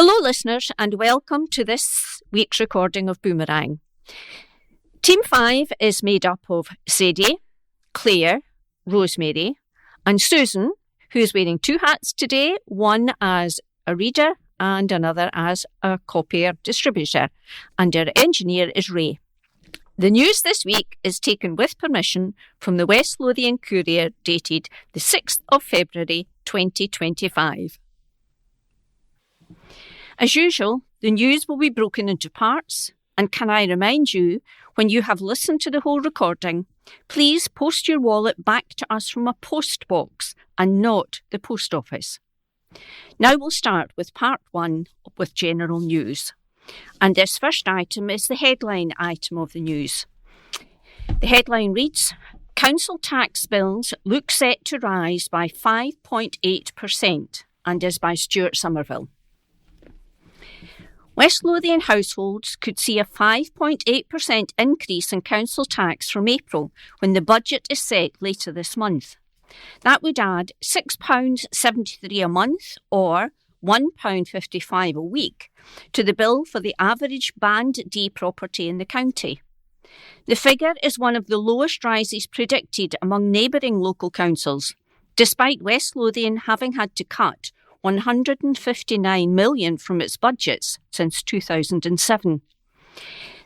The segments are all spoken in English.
Hello listeners and welcome to this week's recording of Boomerang. Team 5 is made up of Sadie, Claire, Rosemary and Susan, who is wearing two hats today, one as a reader and another as a copier distributor, and our engineer is Ray. The news this week is taken with permission from the West Lothian Courier dated the 6th of February 2025. As usual, the news will be broken into parts, and can I remind you, when you have listened to the whole recording, please post your wallet back to us from a post box and not the post office. Now we'll start with part 1 with general news. And this first item is the headline item of the news. The headline reads, Council tax bills look set to rise by 5.8% and is by Stuart Somerville. West Lothian households could see a 5.8% increase in council tax from April when the budget is set later this month. That would add £6.73 a month or £1.55 a week to the bill for the average Band D property in the county. The figure is one of the lowest rises predicted among neighbouring local councils, despite West Lothian having had to cut £159 million from its budgets since 2007.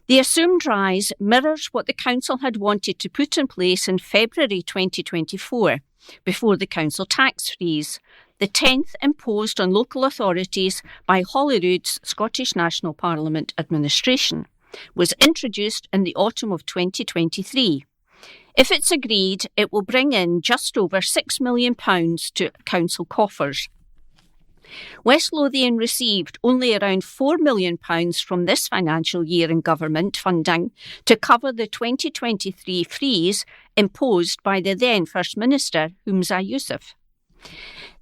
The assumed rise mirrors what the council had wanted to put in place in February 2024, before the council tax freeze, the 10th imposed on local authorities by Holyrood's Scottish National Parliament administration, was introduced in the autumn of 2023. If it's agreed, it will bring in just over £6 million to council coffers. West Lothian received only around £4 million from this financial year in government funding to cover the 2023 freeze imposed by the then First Minister, Humza Yousaf.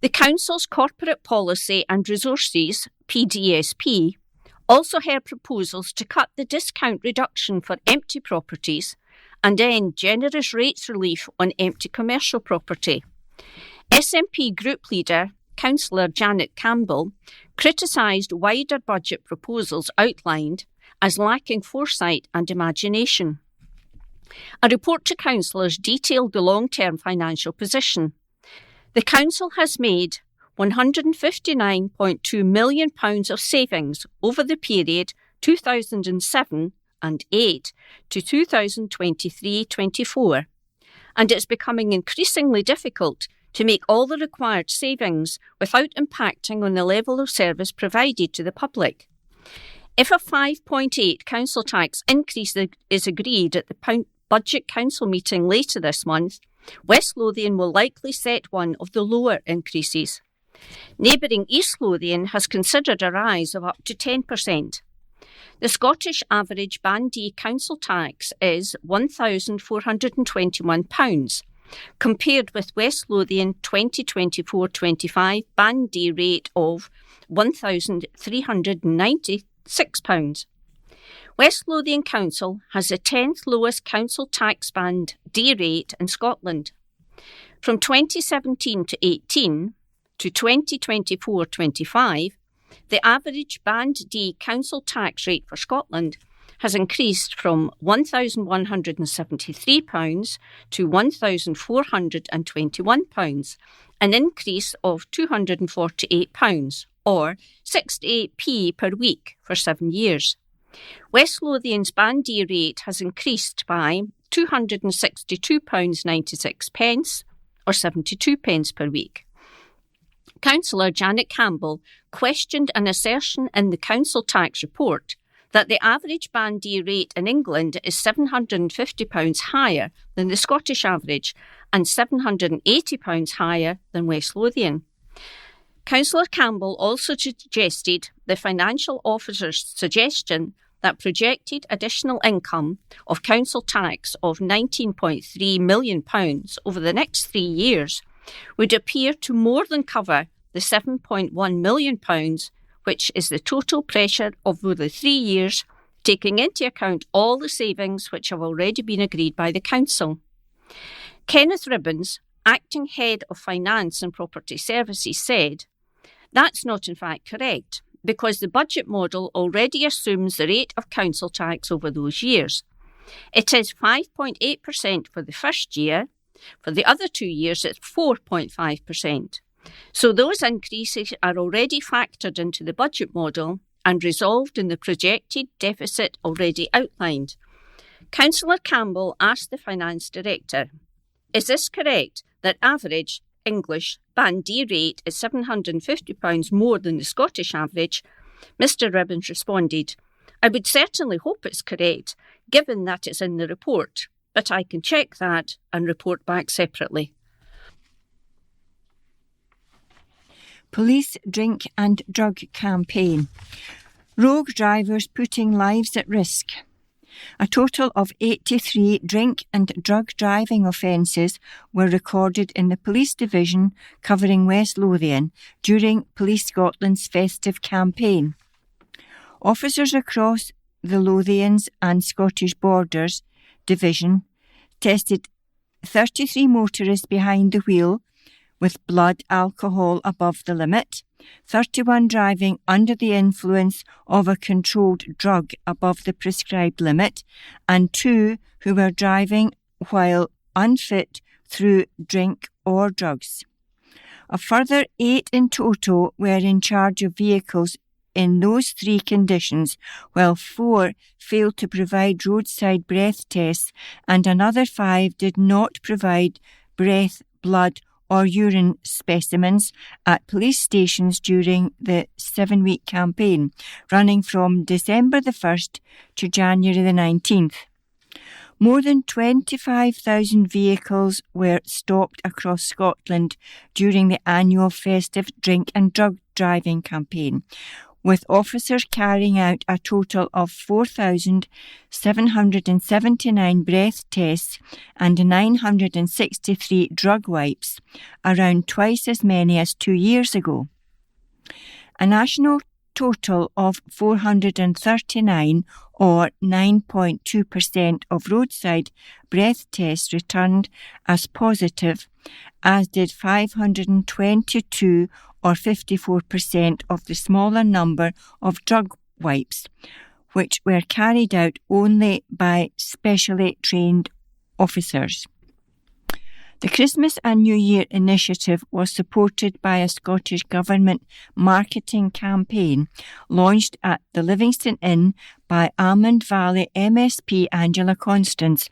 The Council's Corporate Policy and Resources, PDSP, also heard proposals to cut the discount reduction for empty properties and end generous rates relief on empty commercial property. SNP Group Leader Councillor Janet Campbell criticised wider budget proposals outlined as lacking foresight and imagination. A report to councillors detailed the long-term financial position. The council has made £159.2 million of savings over the period 2007 and 8 to 2023-24, and it's becoming increasingly difficult to make all the required savings without impacting on the level of service provided to the public. If a 5.8 council tax increase is agreed at the Budget Council meeting later this month, West Lothian will likely set one of the lower increases. Neighbouring East Lothian has considered a rise of up to 10%. The Scottish average Band D council tax is £1,421, compared with West Lothian 2024-25 Band D rate of £1,396. West Lothian Council has the 10th lowest council tax Band D rate in Scotland. From 2017 to 18 to 2024-25, the average Band D council tax rate for Scotland has increased from £1,173 to £1,421, an increase of £248 or 68p per week for 7 years. West Lothian's Band D rate has increased by £262.96 or 72 pence per week. Councillor Janet Campbell questioned an assertion in the council tax report that the average Band D rate in England is £750 higher than the Scottish average and £780 higher than West Lothian. Councillor Campbell also suggested the financial officer's suggestion that projected additional income of council tax of £19.3 million over the next 3 years would appear to more than cover the £7.1 million, which is the total pressure over the 3 years, taking into account all the savings which have already been agreed by the council. Kenneth Ribbons, Acting Head of Finance and Property Services, said, "That's not in fact correct. because the budget model already assumes the rate of council tax over those years. It is 5.8% for the first year. For the other 2 years, it's 4.5%. So those increases are already factored into the budget model and resolved in the projected deficit already outlined. Councillor Campbell asked the Finance Director, "Is this correct, that average English Band D rate is £750 more than the Scottish average?" Mr Ribbons responded, "I would certainly hope it's correct, given that it's in the report, but I can check that and report back separately." Police drink and drug campaign. Rogue drivers putting lives at risk. A total of 83 drink and drug driving offences were recorded in the police division covering West Lothian during Police Scotland's festive campaign. Officers across the Lothians and Scottish Borders division tested 33 motorists behind the wheel with blood alcohol above the limit, 31 driving under the influence of a controlled drug above the prescribed limit, and 2 who were driving while unfit through drink or drugs. A further 8 in total were in charge of vehicles in those 3 conditions, while 4 failed to provide roadside breath tests and another 5 did not provide breath, blood or urine specimens at police stations during the 7-week campaign, running from December the 1st to January the 19th. More than 25,000 vehicles were stopped across Scotland during the annual festive drink and drug driving campaign, with officers carrying out a total of 4,779 breath tests and 963 drug wipes, around twice as many as 2 years ago. A national total of 439, or 9.2% of roadside breath tests returned as positive, as did 522, or 54% of the smaller number of drug wipes, which were carried out only by specially trained officers. The Christmas and New Year initiative was supported by a Scottish Government marketing campaign launched at the Livingston Inn by Almond Valley MSP Angela Constance,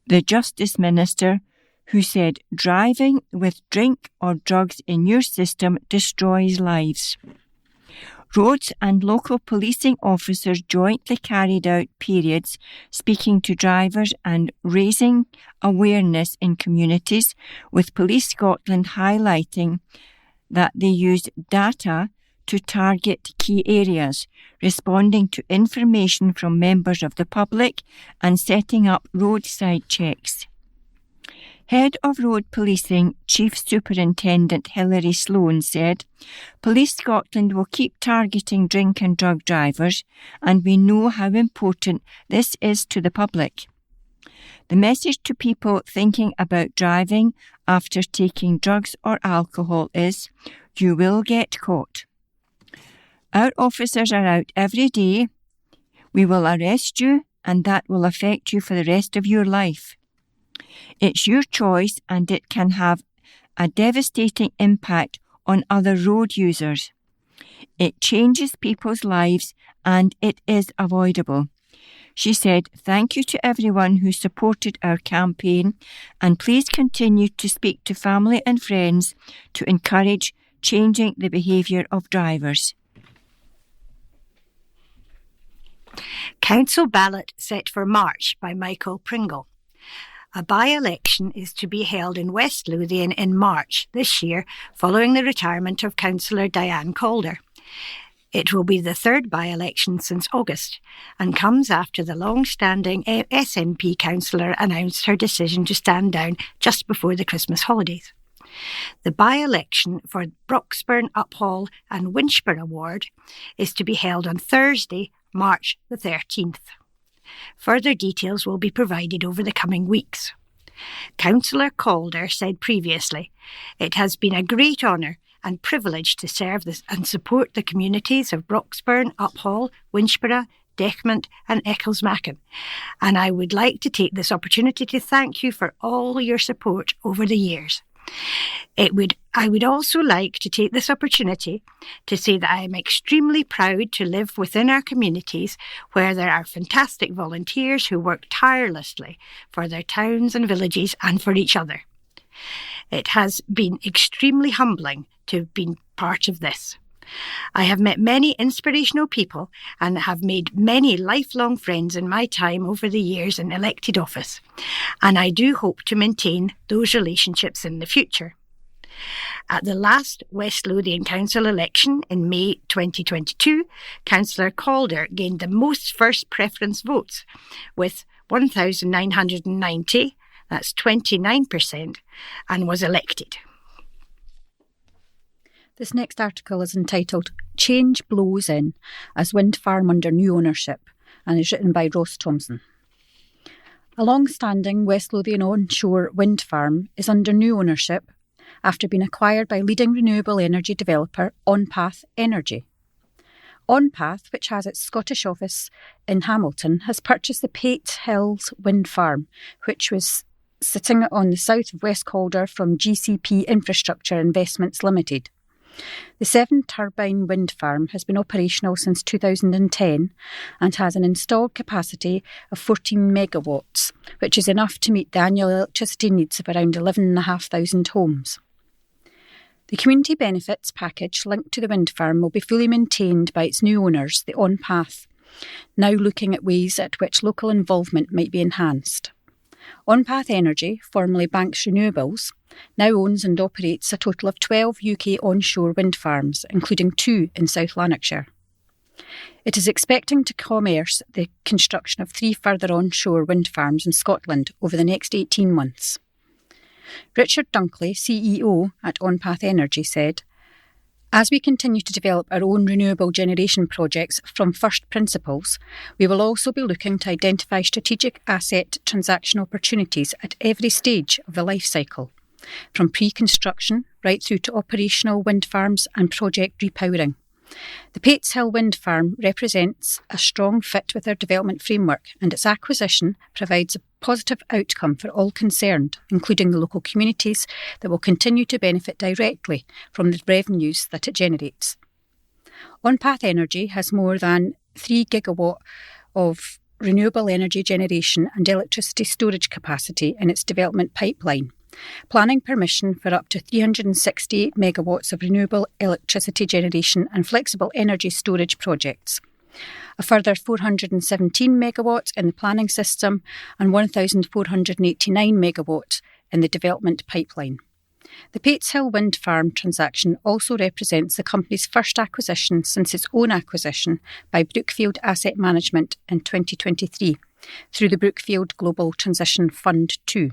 the Justice Minister, who said driving with drink or drugs in your system destroys lives. Roads and local policing officers jointly carried out periods speaking to drivers and raising awareness in communities, with Police Scotland highlighting that they used data to target key areas, responding to information from members of the public and setting up roadside checks. Head of Road Policing, Chief Superintendent Hilary Sloan said, "Police Scotland will keep targeting drink and drug drivers, and we know how important this is to the public. The message to people thinking about driving after taking drugs or alcohol is, you will get caught. Our officers are out every day. We will arrest you, and that will affect you for the rest of your life. It's your choice, and it can have a devastating impact on other road users. It changes people's lives, and it is avoidable." She said, "Thank you to everyone who supported our campaign, and please continue to speak to family and friends to encourage changing the behaviour of drivers." Council ballot set for March by Michael Pringle. A by-election is to be held in West Lothian in March this year, following the retirement of Councillor Diane Calder. It will be the 3rd by-election since August, and comes after the long-standing SNP councillor announced her decision to stand down just before the Christmas holidays. The by-election for Broxburn, Uphall and Winchburn Ward is to be held on Thursday, March the 13th. Further details will be provided over the coming weeks. Councillor Calder said previously, "It has been a great honour and privileged to serve and support the communities of Broxburn, Uphall, Winchborough, Dechmont and Ecclesmachan. And I would like to take this opportunity to thank you for all your support over the years. I would also like to take this opportunity to say that I am extremely proud to live within our communities where there are fantastic volunteers who work tirelessly for their towns and villages and for each other. It has been extremely humbling to have been part of this. I have met many inspirational people and have made many lifelong friends in my time over the years in elected office, and I do hope to maintain those relationships in the future. At the last West Lothian Council election in May 2022, Councillor Calder gained the most first preference votes with 1,990, that's 29%, and was elected. This next article is entitled Change Blows In as Wind Farm Under New Ownership and is written by Ross Thompson. A long-standing West Lothian onshore wind farm is under new ownership after being acquired by leading renewable energy developer OnPath Energy. OnPath, which has its Scottish office in Hamilton, has purchased the Pate Hills wind farm, which was sitting on the south of West Calder from GCP Infrastructure Investments Limited. The 7-turbine wind farm has been operational since 2010 and has an installed capacity of 14 megawatts, which is enough to meet the annual electricity needs of around 11,500 homes. The community benefits package linked to the wind farm will be fully maintained by its new owners, the OnPath, now looking at ways at which local involvement might be enhanced. OnPath Energy, formerly Banks Renewables, now owns and operates a total of 12 UK onshore wind farms, including 2 in South Lanarkshire. It is expecting to commerce the construction of 3 further onshore wind farms in Scotland over the next 18 months. Richard Dunkley, CEO at OnPath Energy, said, "As we continue to develop our own renewable generation projects from first principles, we will also be looking to identify strategic asset transaction opportunities at every stage of the life cycle, from pre-construction right through to operational wind farms and project repowering. The Pates Hill wind farm represents a strong fit with our development framework, and its acquisition provides a positive outcome for all concerned, including the local communities that will continue to benefit directly from the revenues that it generates." OnPath Energy has more than 3 gigawatt of renewable energy generation and electricity storage capacity in its development pipeline, planning permission for up to 368 megawatts of renewable electricity generation and flexible energy storage projects. A further 417 megawatts in the planning system and 1,489 megawatts in the development pipeline. The Pates Hill wind farm transaction also represents the company's first acquisition since its own acquisition by Brookfield Asset Management in 2023 through the Brookfield Global Transition Fund 2.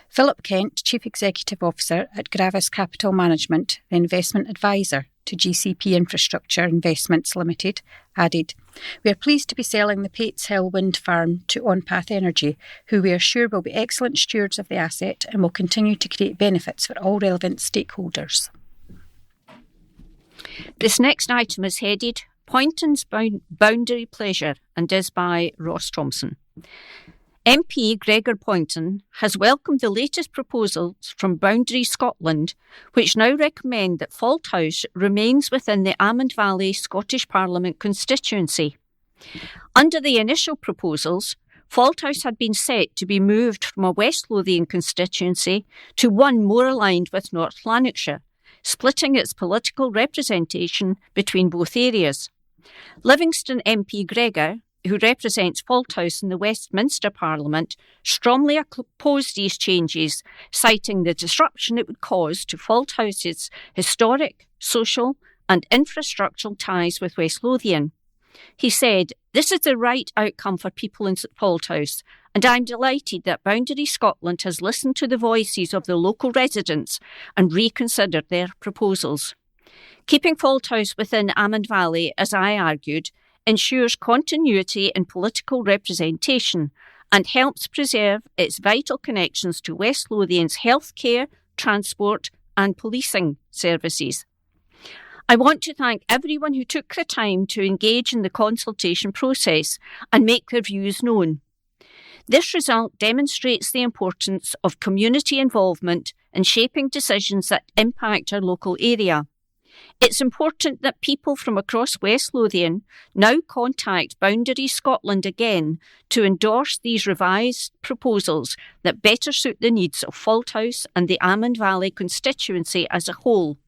Philip Kent, Chief Executive Officer at Gravis Capital Management, the investment advisor to GCP Infrastructure Investments Limited, added, "We are pleased to be selling the Pates Hill wind farm to OnPath Energy, who we are sure will be excellent stewards of the asset and will continue to create benefits for all relevant stakeholders." This next item is headed Poynton's Boundary Pleasure and is by Ross Thompson. MP Gregor Poynton has welcomed the latest proposals from Boundary Scotland, which now recommend that Falthouse remains within the Amond Valley Scottish Parliament constituency. Under the initial proposals, Falthouse had been set to be moved from a West Lothian constituency to one more aligned with North Lanarkshire, splitting its political representation between both areas. Livingston MP Gregor, who represents Falthouse in the Westminster Parliament, strongly opposed these changes, citing the disruption it would cause to Falthouse's historic, social and infrastructural ties with West Lothian. He said, "This is the right outcome for people in Falthouse, and I'm delighted that Boundary Scotland has listened to the voices of the local residents and reconsidered their proposals. Keeping Falthouse within Amond Valley, as I argued, ensures continuity in political representation and helps preserve its vital connections to West Lothian's healthcare, transport and policing services. I want to thank everyone who took the time to engage in the consultation process and make their views known. This result demonstrates the importance of community involvement in shaping decisions that impact our local area. It's important that people from across West Lothian now contact Boundaries Scotland again to endorse these revised proposals that better suit the needs of Faulthouse and the Almond Valley constituency as a whole.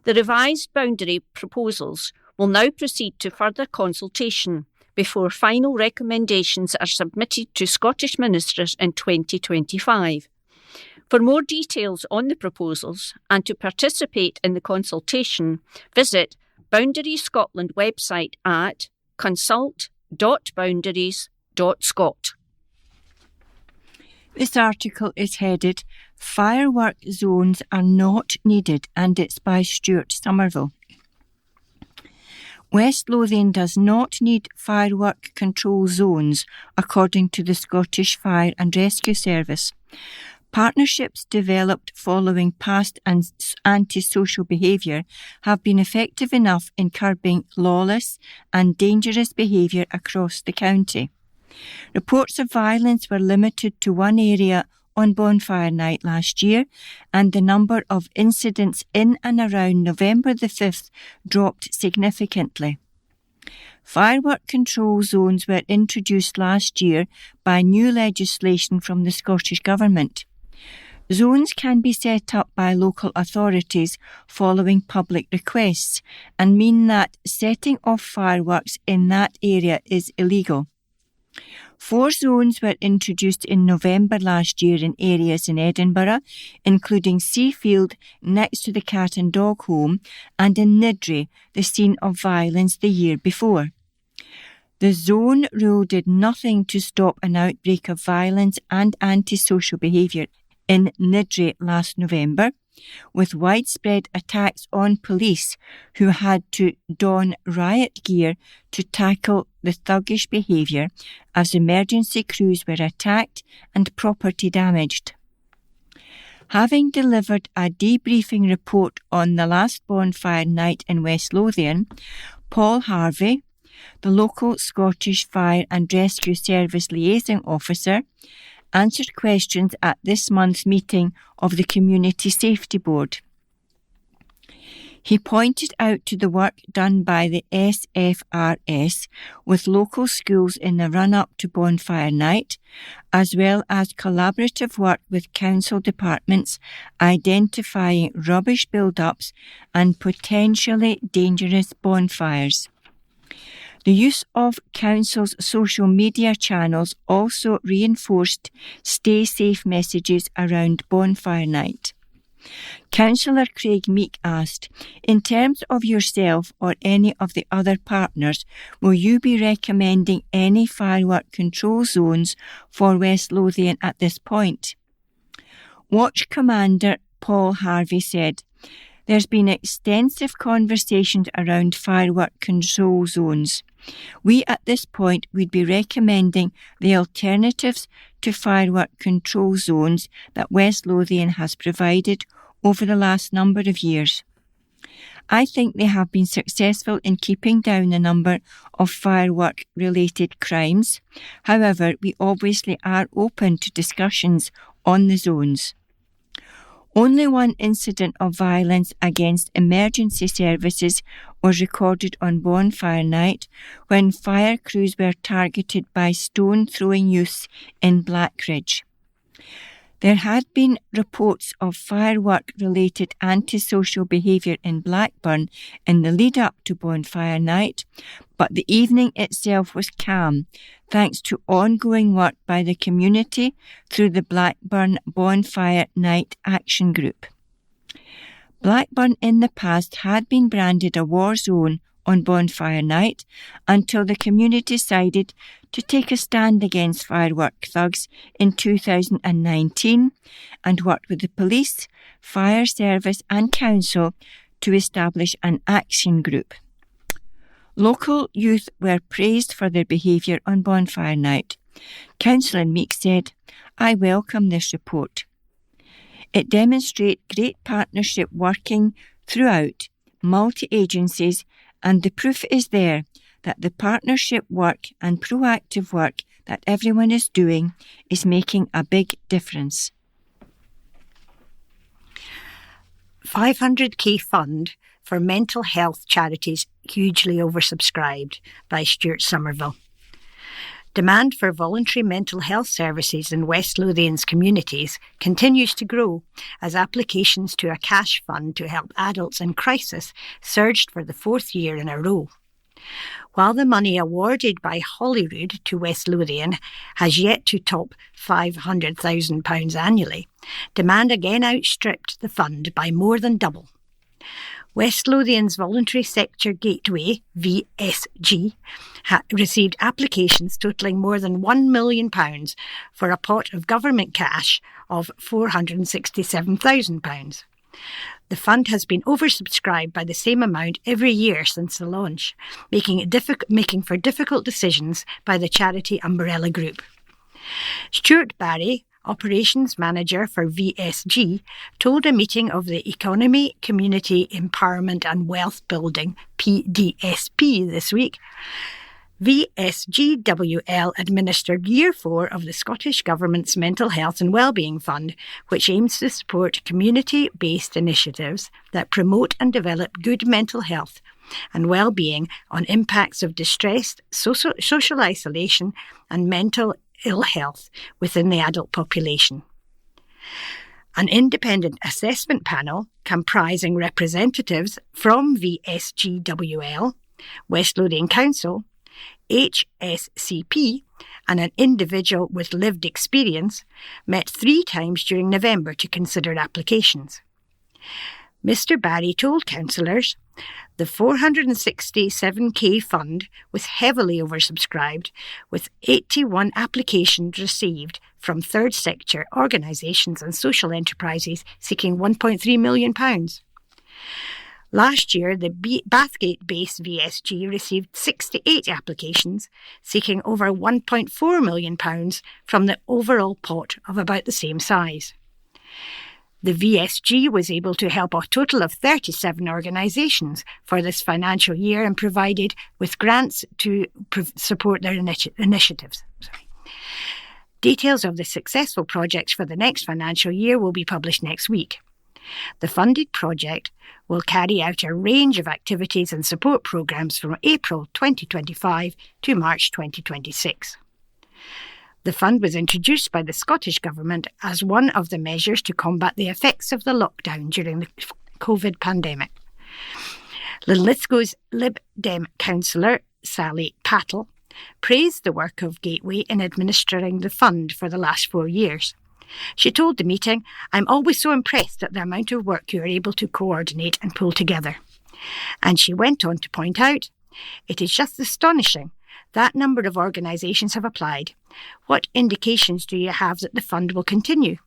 The revised boundary proposals will now proceed to further consultation before final recommendations are submitted to Scottish ministers in 2025. For more details on the proposals and to participate in the consultation, visit Boundaries Scotland website at consult.boundaries.scot. This article is headed Firework Zones Are Not Needed, and it's by Stuart Somerville. West Lothian does not need firework control zones, according to the Scottish Fire and Rescue Service. Partnerships developed following past and antisocial behaviour have been effective enough in curbing lawless and dangerous behaviour across the county. Reports of violence were limited to one area on Bonfire Night last year, and the number of incidents in and around November the 5th dropped significantly. Firework control zones were introduced last year by new legislation from the Scottish Government. Zones can be set up by local authorities following public requests and mean that setting off fireworks in that area is illegal. 4 zones were introduced in November last year in areas in Edinburgh, including Seafield next to the Cat and Dog Home, and in Niddrie, the scene of violence the year before. The zone rule did nothing to stop an outbreak of violence and antisocial behaviour in Niddrie last November, with widespread attacks on police who had to don riot gear to tackle the thuggish behaviour as emergency crews were attacked and property damaged. Having delivered a debriefing report on the last bonfire night in West Lothian, Paul Harvey, the local Scottish Fire and Rescue Service Liaison Officer, answered questions at this month's meeting of the Community Safety Board. He pointed out to the work done by the SFRS with local schools in the run-up to Bonfire Night, as well as collaborative work with council departments identifying rubbish build-ups and potentially dangerous bonfires. The use of council's social media channels also reinforced stay safe messages around Bonfire Night. Councillor Craig Meek asked, in terms of yourself or any of the other partners, will you be recommending any firework control zones for West Lothian at this point? Watch Commander Paul Harvey said, there's been extensive conversations around firework control zones. We at this point would be recommending the alternatives to firework control zones that West Lothian has provided over the last number of years. I think they have been successful in keeping down the number of firework-related crimes. However, we obviously are open to discussions on the zones. Only one incident of violence against emergency services was recorded on Bonfire Night when fire crews were targeted by stone-throwing youths in Blackridge. There had been reports of firework-related antisocial behaviour in Blackburn in the lead-up to Bonfire Night, but the evening itself was calm, thanks to ongoing work by the community through the Blackburn Bonfire Night Action Group. Blackburn in the past had been branded a war zone on Bonfire Night until the community decided to take a stand against firework thugs in 2019 and worked with the police, fire service and council to establish an action group. Local youth were praised for their behaviour on Bonfire Night. Councillor Meek said, I welcome this report. It demonstrates great partnership working throughout multi-agencies, and the proof is there that the partnership work and proactive work that everyone is doing is making a big difference. 500k fund for mental health charities hugely oversubscribed by Stuart Somerville. Demand for voluntary mental health services in West Lothian's communities continues to grow as applications to a cash fund to help adults in crisis surged for the fourth year in a row. While the money awarded by Holyrood to West Lothian has yet to top £500,000 annually, demand again outstripped the fund by more than double. West Lothian's Voluntary Sector Gateway, VSG, received applications totalling more than £1 million for a pot of government cash of £467,000. The fund has been oversubscribed by the same amount every year since the launch, making for difficult decisions by the charity umbrella group. Stuart Barry, Operations Manager for VSG, told a meeting of the Economy, Community Empowerment and Wealth Building, PDSP, this week. VSGWL administered Year 4 of the Scottish Government's Mental Health and Wellbeing Fund, which aims to support community-based initiatives that promote and develop good mental health and well-being on impacts of distress, social isolation and mental ill health within the adult population. An independent assessment panel comprising representatives from VSGWL, West Lothian Council, HSCP and an individual with lived experience met 3 times during November to consider applications. Mr. Barry told councillors the 467k fund was heavily oversubscribed, with 81 applications received from third sector organisations and social enterprises seeking £1.3 million. Last year, the Bathgate-based VSG received 68 applications, seeking over £1.4 million from the overall pot of about the same size. The VSG was able to help a total of 37 organisations for this financial year and provided with grants to support their initiatives. Details of the successful projects for the next financial year will be published next week. The funded project will carry out a range of activities and support programmes from April 2025 to March 2026. The fund was introduced by the Scottish Government as one of the measures to combat the effects of the lockdown during the COVID pandemic. Linlithgow's Lib Dem councillor, Sally Pattle, praised the work of Gateway in administering the fund for the last 4 years. She told the meeting, "I'm always so impressed at the amount of work you are able to coordinate and pull together." And she went on to point out, "It is just astonishing that number of organisations have applied. What indications do you have that the fund will continue?"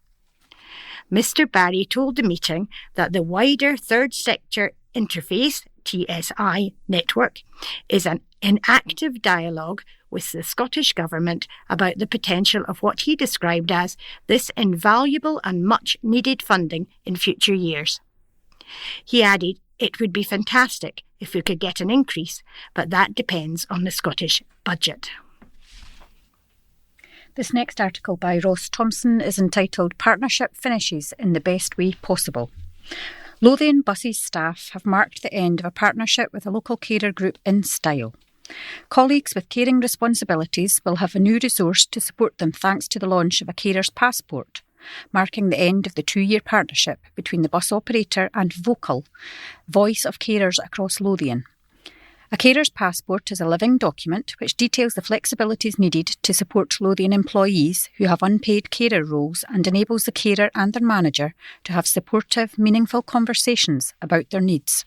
Mr. Barry told the meeting that the wider Third Sector Interface, TSI, network is in active dialogue with the Scottish Government about the potential of what he described as this invaluable and much needed funding in future years. He added, "It would be fantastic if we could get an increase, but that depends on the Scottish budget." This next article by Ross Thompson is entitled Partnership Finishes in the Best Way Possible. Lothian Buses staff have marked the end of a partnership with a local carer group in style. Colleagues with caring responsibilities will have a new resource to support them thanks to the launch of a carer's passport, marking the end of the 2-year partnership between the bus operator and Vocal, Voice of Carers across Lothian. A carer's passport is a living document which details the flexibilities needed to support Lothian employees who have unpaid carer roles and enables the carer and their manager to have supportive, meaningful conversations about their needs.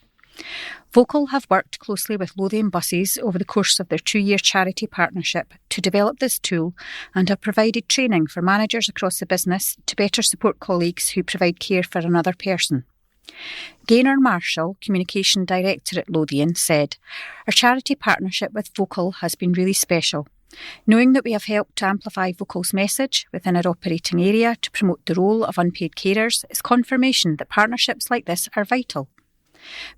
Vocal have worked closely with Lothian Buses over the course of their 2-year charity partnership to develop this tool and have provided training for managers across the business to better support colleagues who provide care for another person. Gaynor Marshall, Communication Director at Lothian, said, "Our charity partnership with Vocal has been really special. Knowing that we have helped to amplify Vocal's message within our operating area to promote the role of unpaid carers is confirmation that partnerships like this are vital.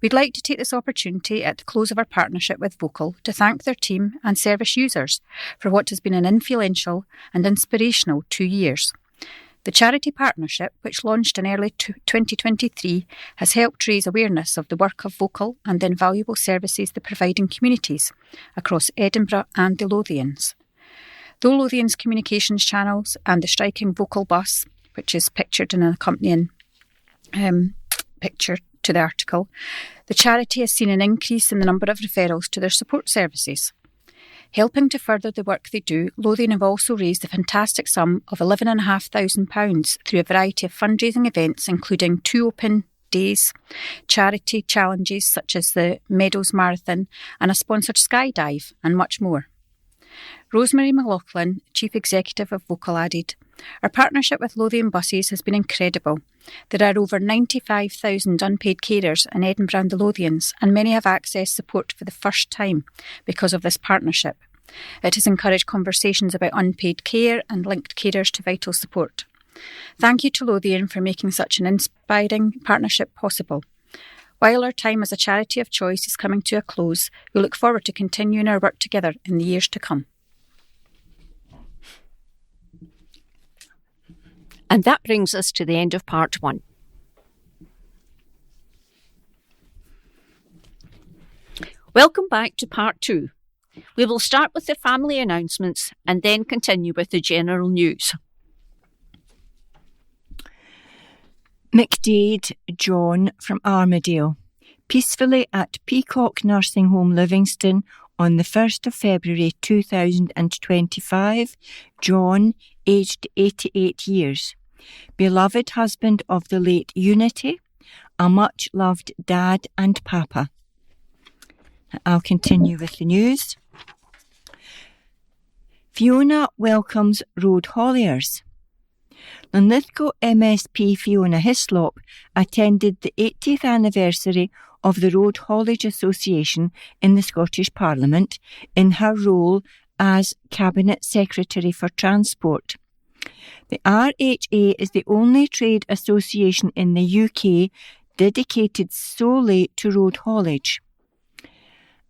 We'd like to take this opportunity at the close of our partnership with Vocal to thank their team and service users for what has been an influential and inspirational 2 years. The charity partnership, which launched in early 2023, has helped raise awareness of the work of Vocal and the invaluable services they provide in communities across Edinburgh and the Lothians. Though Lothian's communications channels and the striking Vocal bus, which is pictured in an accompanying picture to the article, the charity has seen an increase in the number of referrals to their support services. Helping to further the work they do, Lothian have also raised a fantastic sum of £11,500 through a variety of fundraising events, including 2 open days, charity challenges such as the Meadows Marathon and a sponsored skydive, and much more. Rosemary McLaughlin, Chief Executive of Vocal, added, "Our partnership with Lothian Buses has been incredible. There are over 95,000 unpaid carers in Edinburgh and the Lothians, and many have accessed support for the first time because of this partnership. It has encouraged conversations about unpaid care and linked carers to vital support. Thank you to Lothian for making such an inspiring partnership possible. While our time as a charity of choice is coming to a close, we look forward to continuing our work together in the years to come." And that brings us to the end of part 1. Welcome back to part 2. We will start with the family announcements and then continue with the general news. McDade John from Armadale, peacefully at Peacock Nursing Home Livingston on the 1st of February 2025, John, aged 88 years. Beloved husband of the late Unity, a much-loved dad and papa. I'll continue with the news. Fiona welcomes road hauliers. Linlithgow MSP Fiona Hislop attended the 80th anniversary of the Road Haulage Association in the Scottish Parliament in her role as Cabinet Secretary for Transport. The RHA is the only trade association in the UK dedicated solely to road haulage.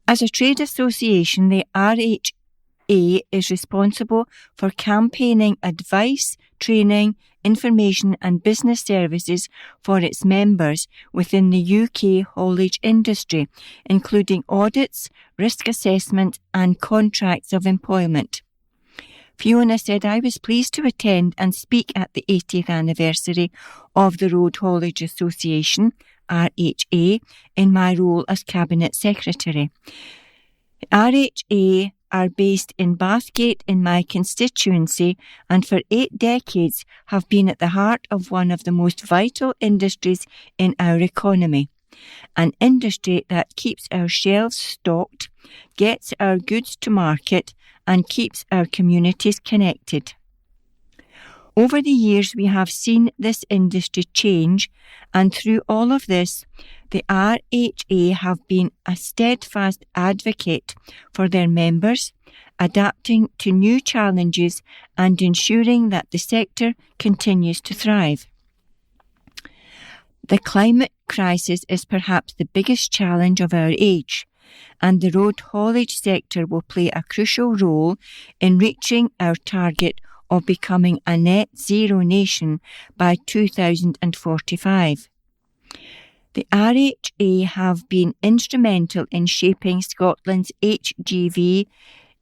As a trade association, the RHA is responsible for campaigning advice, training, information and business services for its members within the UK haulage industry, including audits, risk assessment and contracts of employment. Fiona said, "I was pleased to attend and speak at the 80th anniversary of the Road Haulage Association, RHA, in my role as Cabinet Secretary. The RHA are based in Bathgate in my constituency and for 8 decades have been at the heart of one of the most vital industries in our economy. An industry that keeps our shelves stocked, gets our goods to market and keeps our communities connected. Over the years we have seen this industry change, and through all of this, the RHA have been a steadfast advocate for their members, adapting to new challenges and ensuring that the sector continues to thrive. The climate crisis is perhaps the biggest challenge of our age, and the road haulage sector will play a crucial role in reaching our target of becoming a net zero nation by 2045. The RHA have been instrumental in shaping Scotland's HGV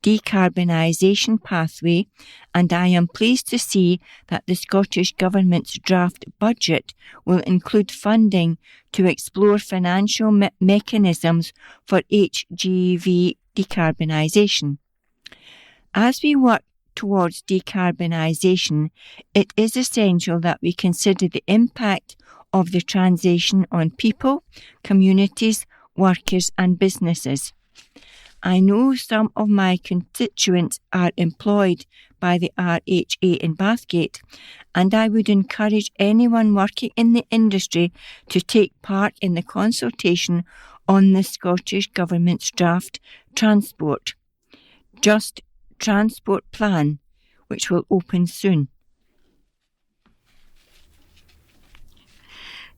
decarbonisation pathway, and I am pleased to see that the Scottish Government's draft budget will include funding to explore financial mechanisms for HGV decarbonisation. As we work towards decarbonisation, it is essential that we consider the impact of the transition on people, communities, workers and businesses. I know some of my constituents are employed by the RHA in Bathgate, and I would encourage anyone working in the industry to take part in the consultation on the Scottish Government's draft Transport. Just transport plan, which will open soon.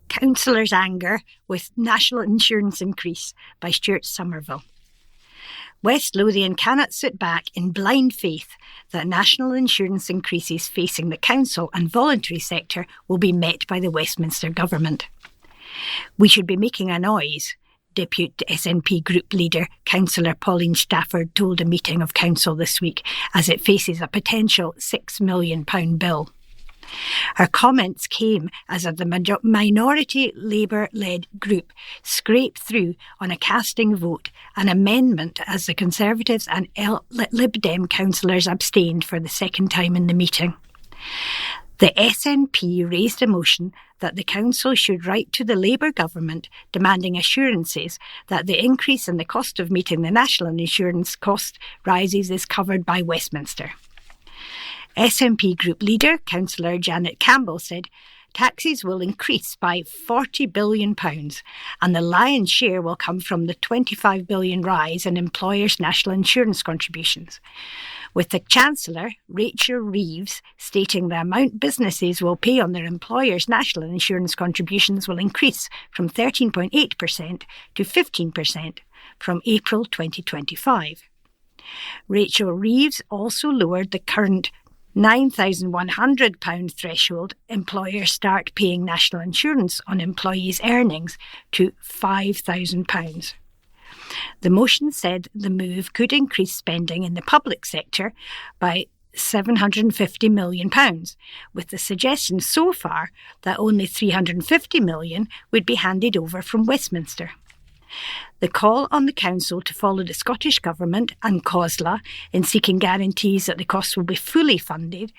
Councillors' anger with national insurance increase by Stuart Somerville. West Lothian cannot sit back in blind faith that national insurance increases facing the council and voluntary sector will be met by the Westminster government. We should be making a noise, Deputy SNP Group Leader Councillor Pauline Stafford told a meeting of council this week as it faces a potential £6 million bill. Her comments came as the minority Labour-led group scraped through on a casting vote an amendment as the Conservatives and Lib Dem councillors abstained for the second time in the meeting. The SNP raised a motion that the council should write to the Labour government demanding assurances that the increase in the cost of meeting the national insurance cost rises is covered by Westminster. SNP Group Leader, Councillor Janet Campbell, said taxes will increase by £40 billion and the lion's share will come from the £25 billion rise in employers' national insurance contributions, with the Chancellor, Rachel Reeves, stating the amount businesses will pay on their employers' national insurance contributions will increase from 13.8% to 15% from April 2025. Rachel Reeves also lowered the current £9,100 threshold employers start paying national insurance on employees' earnings to £5,000. The motion said the move could increase spending in the public sector by £750 million, with the suggestion so far that only £350 million would be handed over from Westminster. The call on the council to follow the Scottish Government and COSLA in seeking guarantees that the costs will be fully funded,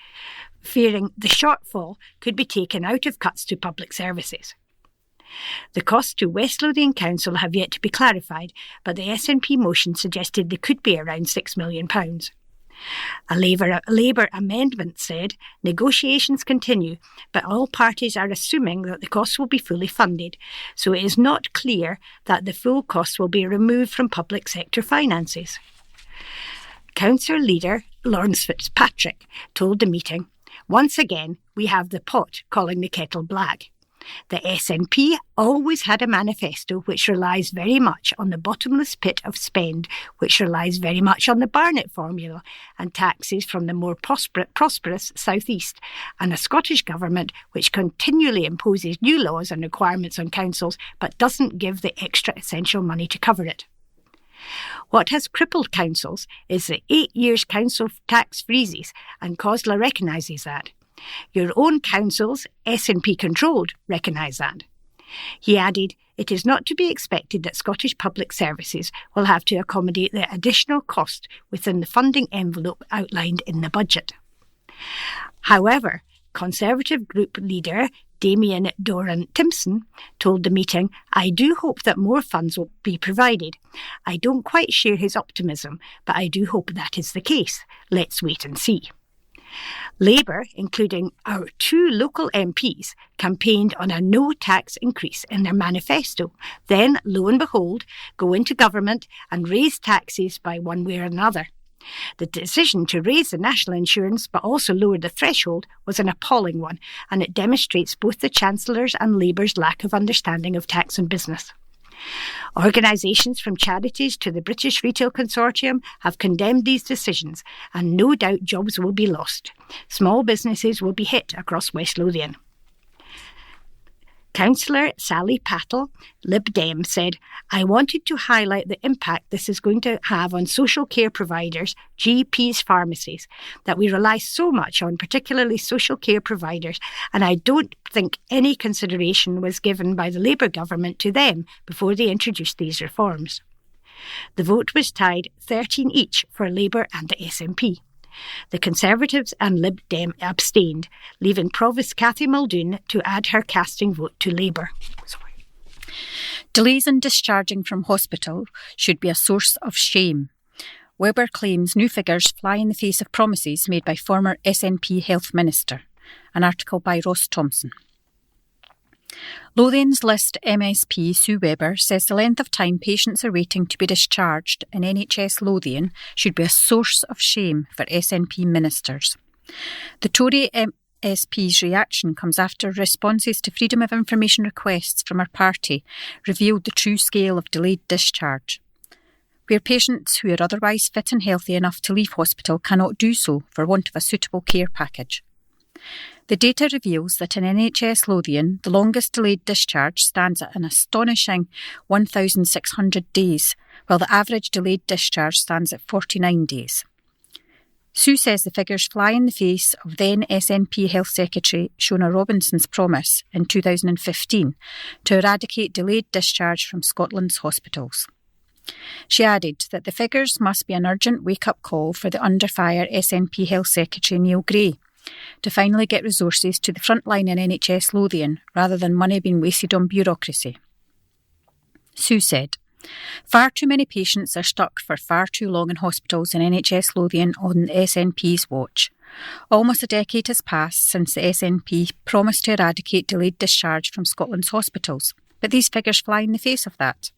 fearing the shortfall could be taken out of cuts to public services. The costs to West Lothian Council have yet to be clarified, but the SNP motion suggested they could be around £6 million. A Labour amendment said negotiations continue, but all parties are assuming that the costs will be fully funded, so it is not clear that the full costs will be removed from public sector finances. Council leader Lawrence Fitzpatrick told the meeting, "Once again, we have the pot calling the kettle black. The SNP always had a manifesto which relies very much on the bottomless pit of spend, which relies very much on the Barnett formula and taxes from the more prosperous South East, and a Scottish Government which continually imposes new laws and requirements on councils but doesn't give the extra essential money to cover it. What has crippled councils is the 8 years council tax freezes, and COSLA recognises that. Your own councils, SNP controlled, recognise that." He added, "It is not to be expected that Scottish public services will have to accommodate the additional cost within the funding envelope outlined in the budget." However, Conservative Group Leader Damien Doran-Timpson told the meeting, "I do hope that more funds will be provided. I don't quite share his optimism, but I do hope that is the case. Let's wait and see." Labour, including our 2 local MPs, campaigned on a no tax increase in their manifesto, then, lo and behold, go into government and raise taxes by one way or another. The decision to raise the national insurance but also lower the threshold was an appalling one, and it demonstrates both the Chancellor's and Labour's lack of understanding of tax and business. Organisations from charities to the British Retail Consortium have condemned these decisions, and no doubt jobs will be lost. Small businesses will be hit across West Lothian. Councillor Sally Pattle, Lib Dem, said, "I wanted to highlight the impact this is going to have on social care providers, GPs, pharmacies, that we rely so much on, particularly social care providers, and I don't think any consideration was given by the Labour government to them before they introduced these reforms." The vote was tied 13 each for Labour and the SNP. The Conservatives and Lib Dem abstained, leaving Provost Cathy Muldoon to add her casting vote to Labour. Delays in discharging from hospital should be a source of shame. Webber claims new figures fly in the face of promises made by former SNP Health Minister. An article by Ross Thompson. Lothian's list MSP Sue Webber says the length of time patients are waiting to be discharged in NHS Lothian should be a source of shame for SNP ministers. The Tory MSP's reaction comes after responses to Freedom of Information requests from her party revealed the true scale of delayed discharge, where patients who are otherwise fit and healthy enough to leave hospital cannot do so for want of a suitable care package. The data reveals that in NHS Lothian, the longest delayed discharge stands at an astonishing 1,600 days, while the average delayed discharge stands at 49 days. Sue says the figures fly in the face of then SNP Health Secretary Shona Robinson's promise in 2015 to eradicate delayed discharge from Scotland's hospitals. She added that the figures must be an urgent wake-up call for the under-fire SNP Health Secretary Neil Gray to finally get resources to the front line in NHS Lothian rather than money being wasted on bureaucracy. Sue said, "Far too many patients are stuck for far too long in hospitals in NHS Lothian on the SNP's watch. Almost a decade has passed since the SNP promised to eradicate delayed discharge from Scotland's hospitals, but these figures fly in the face of that.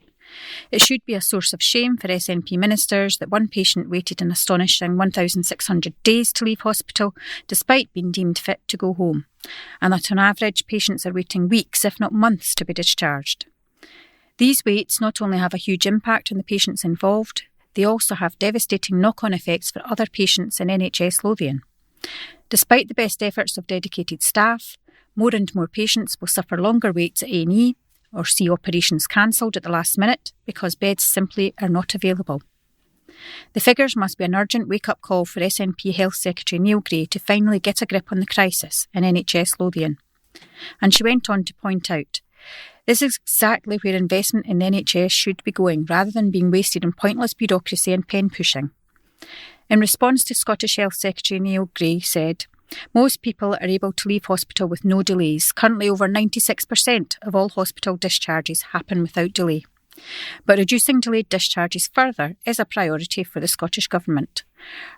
It should be a source of shame for SNP ministers that one patient waited an astonishing 1,600 days to leave hospital despite being deemed fit to go home, and that on average patients are waiting weeks, if not months, to be discharged. These waits not only have a huge impact on the patients involved, they also have devastating knock-on effects for other patients in NHS Lothian. Despite the best efforts of dedicated staff, more and more patients will suffer longer waits at A&E, or see operations cancelled at the last minute because beds simply are not available. The figures must be an urgent wake-up call for SNP Health Secretary Neil Gray to finally get a grip on the crisis in NHS Lothian." And she went on to point out, "This is exactly where investment in the NHS should be going, rather than being wasted on pointless bureaucracy and pen pushing." In response to Scottish Health Secretary Neil Gray said, "Most people are able to leave hospital with no delays. Currently, over 96% of all hospital discharges happen without delay. But reducing delayed discharges further is a priority for the Scottish Government.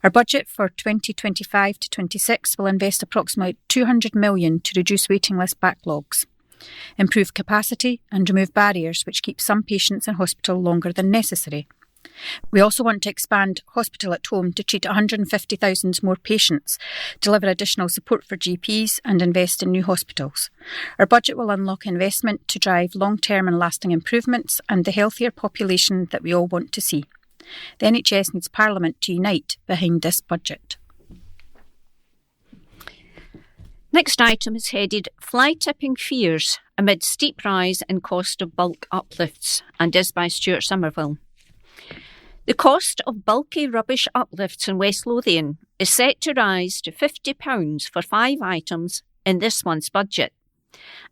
Our budget for 2025 to 26 will invest approximately $200 million to reduce waiting list backlogs, improve capacity and remove barriers which keep some patients in hospital longer than necessary. We also want to expand Hospital at Home to treat 150,000 more patients, deliver additional support for GPs and invest in new hospitals. Our budget will unlock investment to drive long-term and lasting improvements and the healthier population that we all want to see. The NHS needs Parliament to unite behind this budget." Next item is headed "Fly Tipping Fears Amid Steep Rise in Cost of Bulk Uplifts" and is by Stuart Somerville. The cost of bulky rubbish uplifts in West Lothian is set to rise to £50 for 5 items in this month's budget.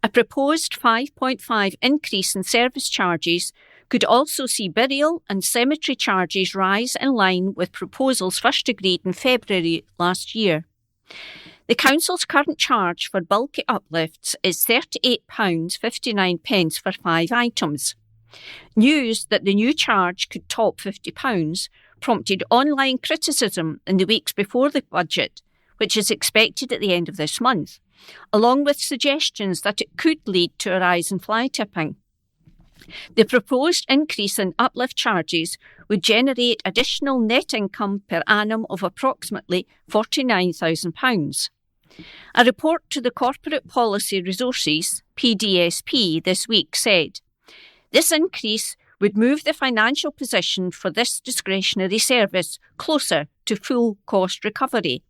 A proposed 5.5 increase in service charges could also see burial and cemetery charges rise in line with proposals first agreed in February last year. The Council's current charge for bulky uplifts is £38.59 for 5 items. News that the new charge could top £50 prompted online criticism in the weeks before the budget, which is expected at the end of this month, along with suggestions that it could lead to a rise in fly tipping. The proposed increase in uplift charges would generate additional net income per annum of approximately £49,000. A report to the Corporate Policy Resources, PDSP, this week said, "This increase would move the financial position for this discretionary service closer to full cost recovery,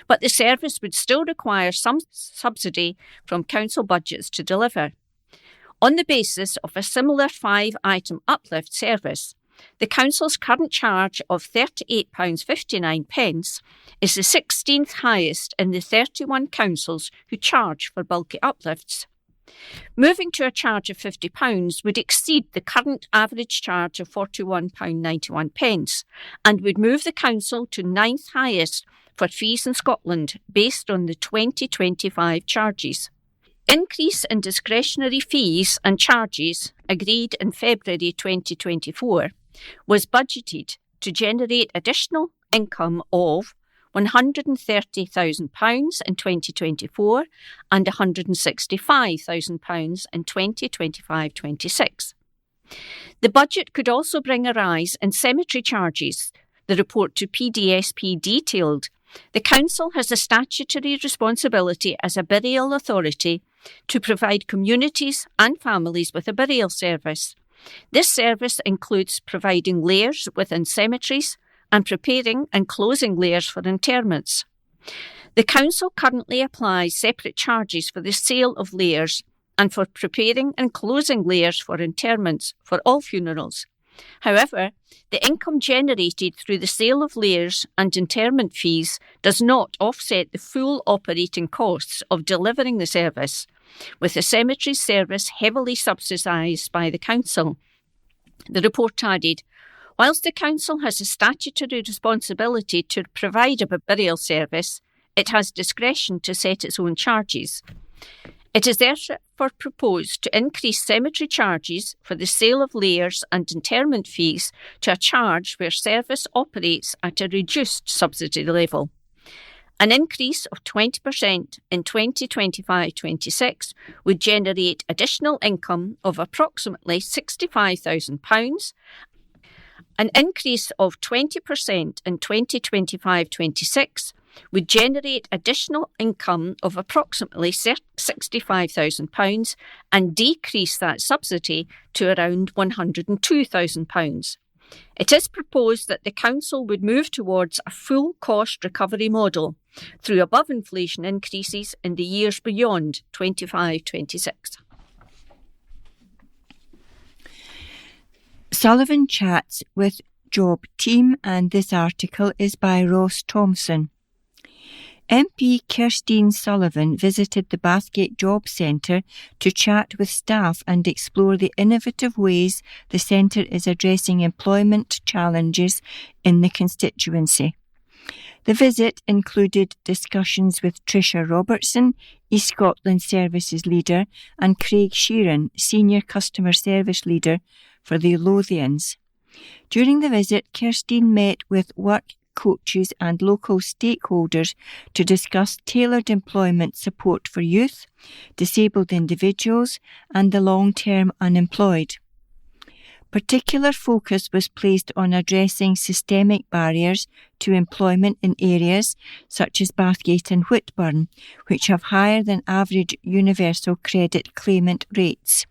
but the service would still require some subsidy from council budgets to deliver. On the basis of a similar 5-item uplift service, the council's current charge of £38.59 is the 16th highest in the 31 councils who charge for bulky uplifts. Moving to a charge of £50 would exceed the current average charge of £41.91 and would move the council to 9th highest for fees in Scotland based on the 2025 charges. Increase in discretionary fees and charges agreed in February 2024 was budgeted to generate additional income of £130,000 in 2024 and £165,000 in 2025-26. The budget could also bring a rise in cemetery charges. The report to PDSP detailed the Council has a statutory responsibility as a burial authority to provide communities and families with a burial service. This service includes providing layers within cemeteries and preparing and closing layers for interments. The Council currently applies separate charges for the sale of layers and for preparing and closing layers for interments for all funerals. However, the income generated through the sale of layers and interment fees does not offset the full operating costs of delivering the service, with the cemetery's service heavily subsidised by the Council. The report added, whilst the Council has a statutory responsibility to provide a burial service, it has discretion to set its own charges. It is therefore proposed to increase cemetery charges for the sale of layers and interment fees to a charge where service operates at a reduced subsidy level. An increase of 20% in 2025-26 would generate additional income of approximately £65,000. An increase of 20% in 2025-26 would generate additional income of approximately £65,000 and decrease that subsidy to around £102,000. It is proposed that the Council would move towards a full cost recovery model through above inflation increases in the years beyond 25-26. Sullivan chats with Job team, and this article is by Ross Thompson. MP Kirstine Sullivan visited the Bathgate Job Centre to chat with staff and explore the innovative ways the centre is addressing employment challenges in the constituency. The visit included discussions with Tricia Robertson, East Scotland Services Leader, and Craig Sheeran, Senior Customer Service Leader for the Lothians. During the visit, Kirstine met with work coaches and local stakeholders to discuss tailored employment support for youth, disabled individuals and the long-term unemployed. Particular focus was placed on addressing systemic barriers to employment in areas such as Bathgate and Whitburn, which have higher than average universal credit claimant rates.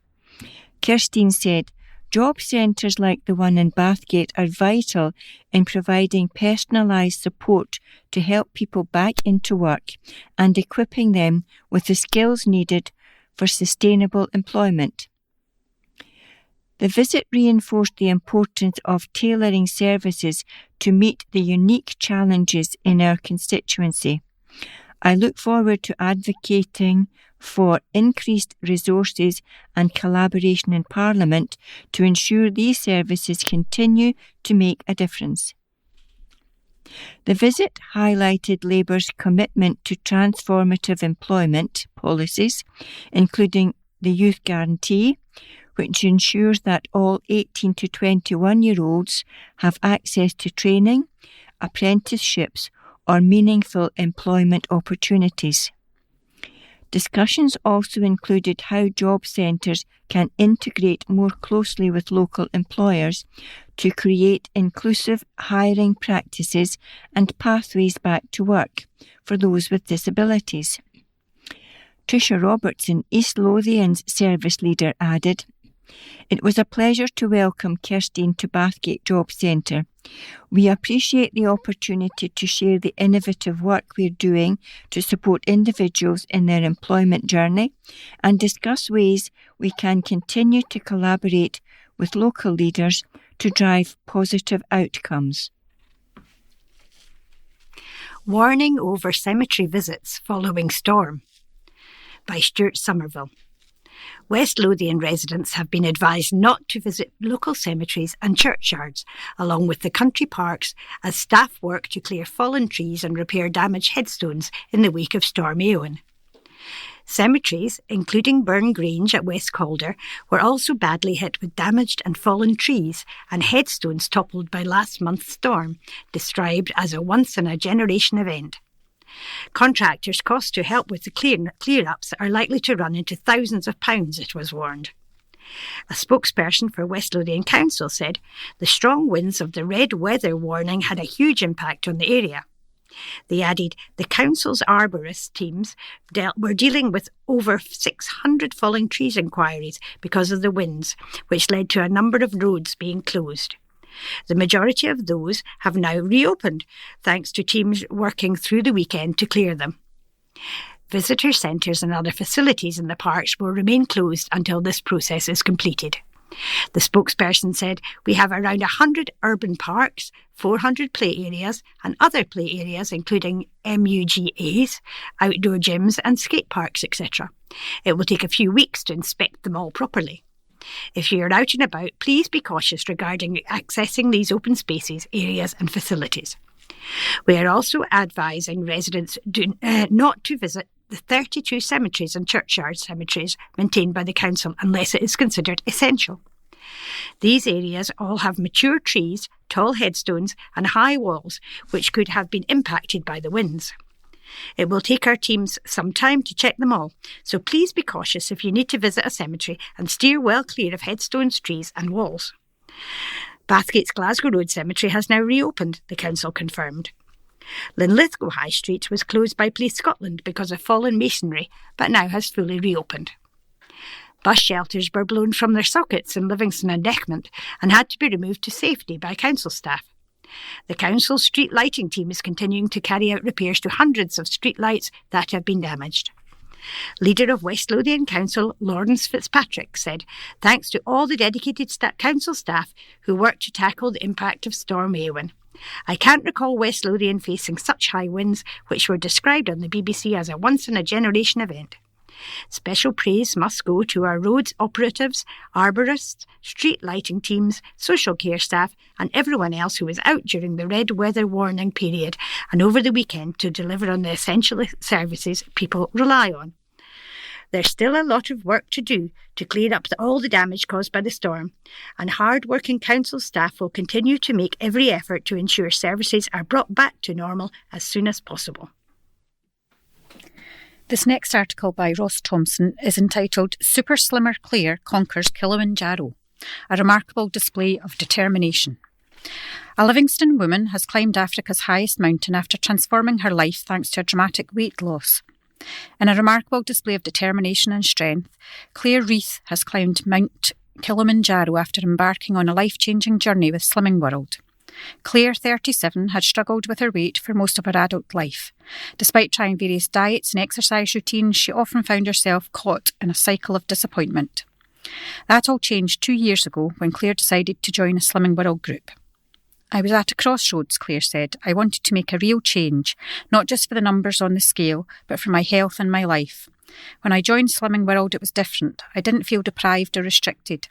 Kirstine said, job centres like the one in Bathgate are vital in providing personalised support to help people back into work and equipping them with the skills needed for sustainable employment. The visit reinforced the importance of tailoring services to meet the unique challenges in our constituency. I look forward to advocating for increased resources and collaboration in Parliament to ensure these services continue to make a difference. The visit highlighted Labour's commitment to transformative employment policies, including the Youth Guarantee, which ensures that all 18 to 21-year-olds have access to training, apprenticeships, or meaningful employment opportunities. Discussions also included how job centres can integrate more closely with local employers to create inclusive hiring practices and pathways back to work for those with disabilities. Tricia Robertson, East Lothian's service leader, added, "It was a pleasure to welcome Kirstine to Bathgate Job Centre. We appreciate the opportunity to share the innovative work we're doing to support individuals in their employment journey and discuss ways we can continue to collaborate with local leaders to drive positive outcomes." Warning over cemetery visits following storm by Stuart Somerville. West Lothian residents have been advised not to visit local cemeteries and churchyards, along with the country parks, as staff work to clear fallen trees and repair damaged headstones in the wake of Storm Éowyn. Cemeteries, including Burn Grange at West Calder, were also badly hit with damaged and fallen trees and headstones toppled by last month's storm, described as a once-in-a-generation event. Contractors' costs to help with the clear-ups are likely to run into thousands of pounds, it was warned. A spokesperson for West Lothian Council said the strong winds of the red weather warning had a huge impact on the area. They added the council's arborist teams were dealing with over 600 falling trees inquiries because of the winds, which led to a number of roads being closed. The majority of those have now reopened, thanks to teams working through the weekend to clear them. Visitor centres and other facilities in the parks will remain closed until this process is completed. The spokesperson said, "We have around 100 urban parks, 400 play areas and other play areas including MUGAs, outdoor gyms and skate parks, etc. It will take a few weeks to inspect them all properly. If you are out and about, please be cautious regarding accessing these open spaces, areas and facilities. We are also advising residents not to visit the 32 cemeteries and churchyard cemeteries maintained by the council unless it is considered essential. These areas all have mature trees, tall headstones and high walls which could have been impacted by the winds. It will take our teams some time to check them all, so please be cautious if you need to visit a cemetery and steer well clear of headstones, trees and walls." Bathgate's Glasgow Road Cemetery has now reopened, the council confirmed. Linlithgow High Street was closed by Police Scotland because of fallen masonry, but now has fully reopened. Bus shelters were blown from their sockets in Livingston and Decmont and had to be removed to safety by council staff. The council's street lighting team is continuing to carry out repairs to hundreds of street lights that have been damaged. Leader of West Lothian Council, Lawrence Fitzpatrick, said, "Thanks to all the dedicated council staff who worked to tackle the impact of Storm Éowyn. I can't recall West Lothian facing such high winds, which were described on the BBC as a once-in-a-generation event. Special praise must go to our roads operatives, arborists, street lighting teams, social care staff and everyone else who was out during the red weather warning period and over the weekend to deliver on the essential services people rely on. There's still a lot of work to do to clear up all the damage caused by the storm, and hard-working council staff will continue to make every effort to ensure services are brought back to normal as soon as possible." This next article by Ross Thompson is entitled "Super Slimmer Claire Conquers Kilimanjaro, a Remarkable Display of Determination." A Livingston woman has climbed Africa's highest mountain after transforming her life thanks to a dramatic weight loss. In a remarkable display of determination and strength, Claire Reith has climbed Mount Kilimanjaro after embarking on a life-changing journey with Slimming World. Claire, 37, had struggled with her weight for most of her adult life. Despite trying various diets and exercise routines, she often found herself caught in a cycle of disappointment. That all changed 2 years ago when Claire decided to join a Slimming World group. "I was at a crossroads," Claire said. "I wanted to make a real change, not just for the numbers on the scale, but for my health and my life. When I joined Slimming World, it was different. I didn't feel deprived or restricted.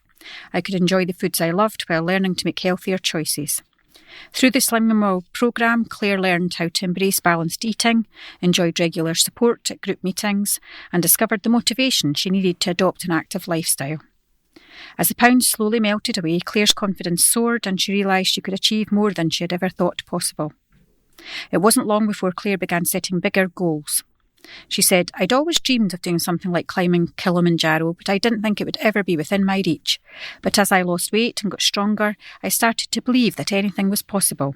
I could enjoy the foods I loved while learning to make healthier choices." Through the Slimming World programme, Claire learned how to embrace balanced eating, enjoyed regular support at group meetings, and discovered the motivation she needed to adopt an active lifestyle. As the pounds slowly melted away, Claire's confidence soared and she realised she could achieve more than she had ever thought possible. It wasn't long before Claire began setting bigger goals. She said, "I'd always dreamed of doing something like climbing Kilimanjaro, but I didn't think it would ever be within my reach. But as I lost weight and got stronger, I started to believe that anything was possible."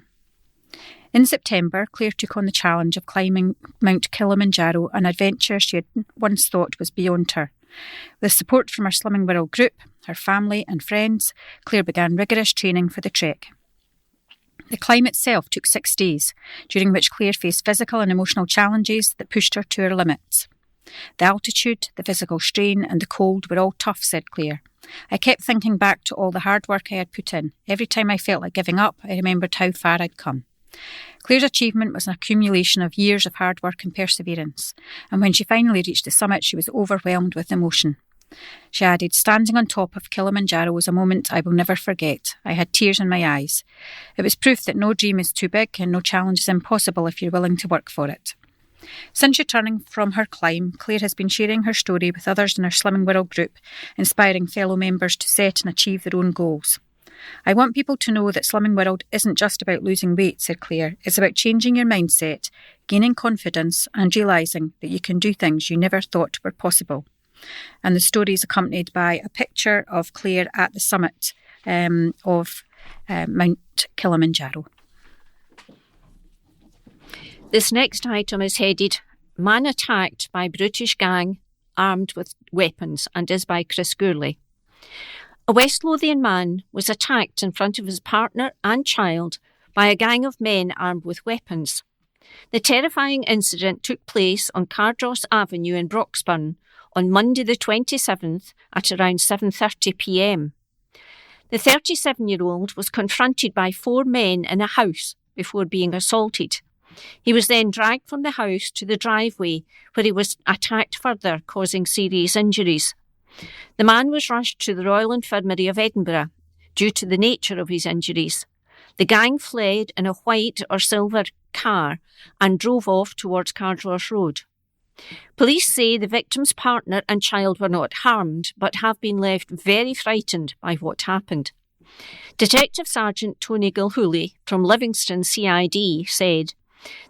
In September, Claire took on the challenge of climbing Mount Kilimanjaro, an adventure she had once thought was beyond her. With support from her Slimming World group, her family and friends, Claire began rigorous training for the trek. The climb itself took 6 days, during which Claire faced physical and emotional challenges that pushed her to her limits. "The altitude, the physical strain and the cold were all tough," said Claire. "I kept thinking back to all the hard work I had put in. Every time I felt like giving up, I remembered how far I'd come." Claire's achievement was an accumulation of years of hard work and perseverance, and when she finally reached the summit, she was overwhelmed with emotion. She added, "Standing on top of Kilimanjaro was a moment I will never forget. I had tears in my eyes. It was proof that no dream is too big and no challenge is impossible if you're willing to work for it. Since returning from her climb, Claire has been sharing her story with others in her Slimming World group, inspiring fellow members to set and achieve their own goals. I want people to know that Slimming World isn't just about losing weight, said Claire. It's about changing your mindset, gaining confidence and realising that you can do things you never thought were possible. And the story is accompanied by a picture of Claire at the summit of Mount Kilimanjaro. This next item is headed Man Attacked by Brutish Gang Armed with Weapons and is by Chris Gourley. A West Lothian man was attacked in front of his partner and child by a gang of men armed with weapons. The terrifying incident took place on Cardross Avenue in Broxburn on Monday the 27th at around 7:30 p.m. The 37-year-old was confronted by 4 men in a house before being assaulted. He was then dragged from the house to the driveway where he was attacked further, causing serious injuries. The man was rushed to the Royal Infirmary of Edinburgh due to the nature of his injuries. The gang fled in a white or silver car and drove off towards Cardross Road. Police say the victim's partner and child were not harmed, but have been left very frightened by what happened. Detective Sergeant Tony Gilhooly from Livingston CID said,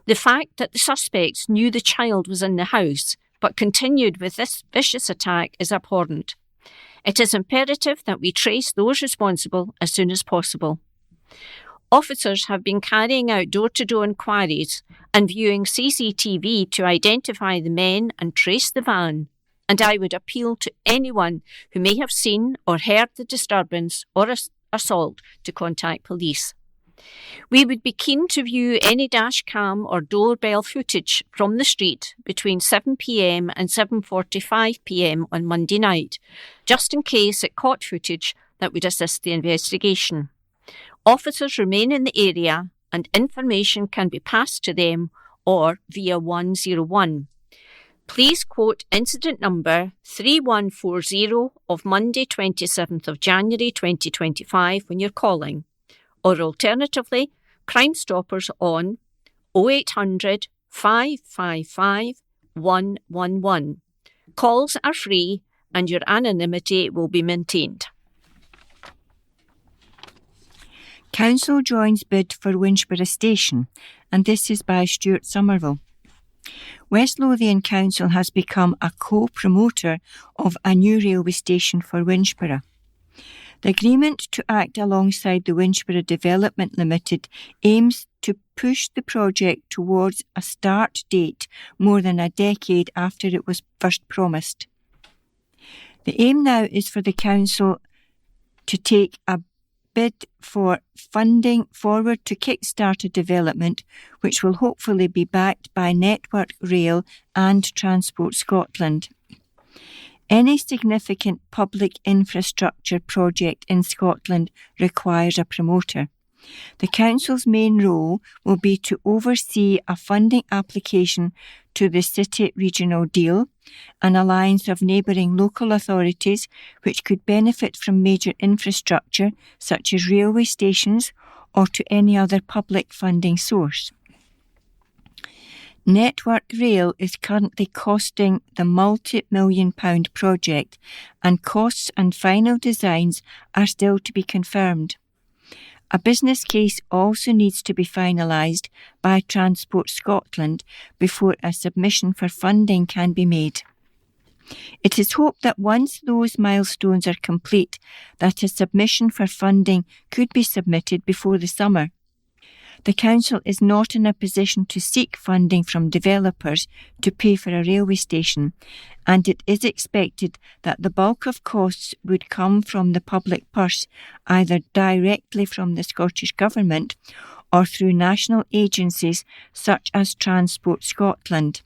"The fact that the suspects knew the child was in the house but continued with this vicious attack is abhorrent. It is imperative that we trace those responsible as soon as possible." Officers have been carrying out door-to-door inquiries and viewing CCTV to identify the men and trace the van, and I would appeal to anyone who may have seen or heard the disturbance or assault to contact police. We would be keen to view any dash cam or doorbell footage from the street between 7 p.m. and 7:45 p.m. on Monday night, just in case it caught footage that would assist the investigation. Officers remain in the area and information can be passed to them or via 101. Please quote incident number 3140 of Monday 27th of January 2025 when you're calling, or alternatively, Crime Stoppers on 0800 555 111. Calls are free and your anonymity will be maintained. Council joins bid for Winchborough Station, and this is by Stuart Somerville. West Lothian Council has become a co-promoter of a new railway station for Winchborough. The agreement to act alongside the Winchborough Development Limited aims to push the project towards a start date more than a decade after it was first promised. The aim now is for the Council to take a bid for funding forward to kickstart a development which will hopefully be backed by Network Rail and Transport Scotland. Any significant public infrastructure project in Scotland requires a promoter. The Council's main role will be to oversee a funding application to the City Regional Deal, an alliance of neighbouring local authorities which could benefit from major infrastructure such as railway stations or to any other public funding source. Network Rail is currently costing the multi-million-pound project, and costs and final designs are still to be confirmed. A business case also needs to be finalised by Transport Scotland before a submission for funding can be made. It is hoped that once those milestones are complete, that a submission for funding could be submitted before the summer. The Council is not in a position to seek funding from developers to pay for a railway station, and it is expected that the bulk of costs would come from the public purse, either directly from the Scottish Government or through national agencies such as Transport Scotland.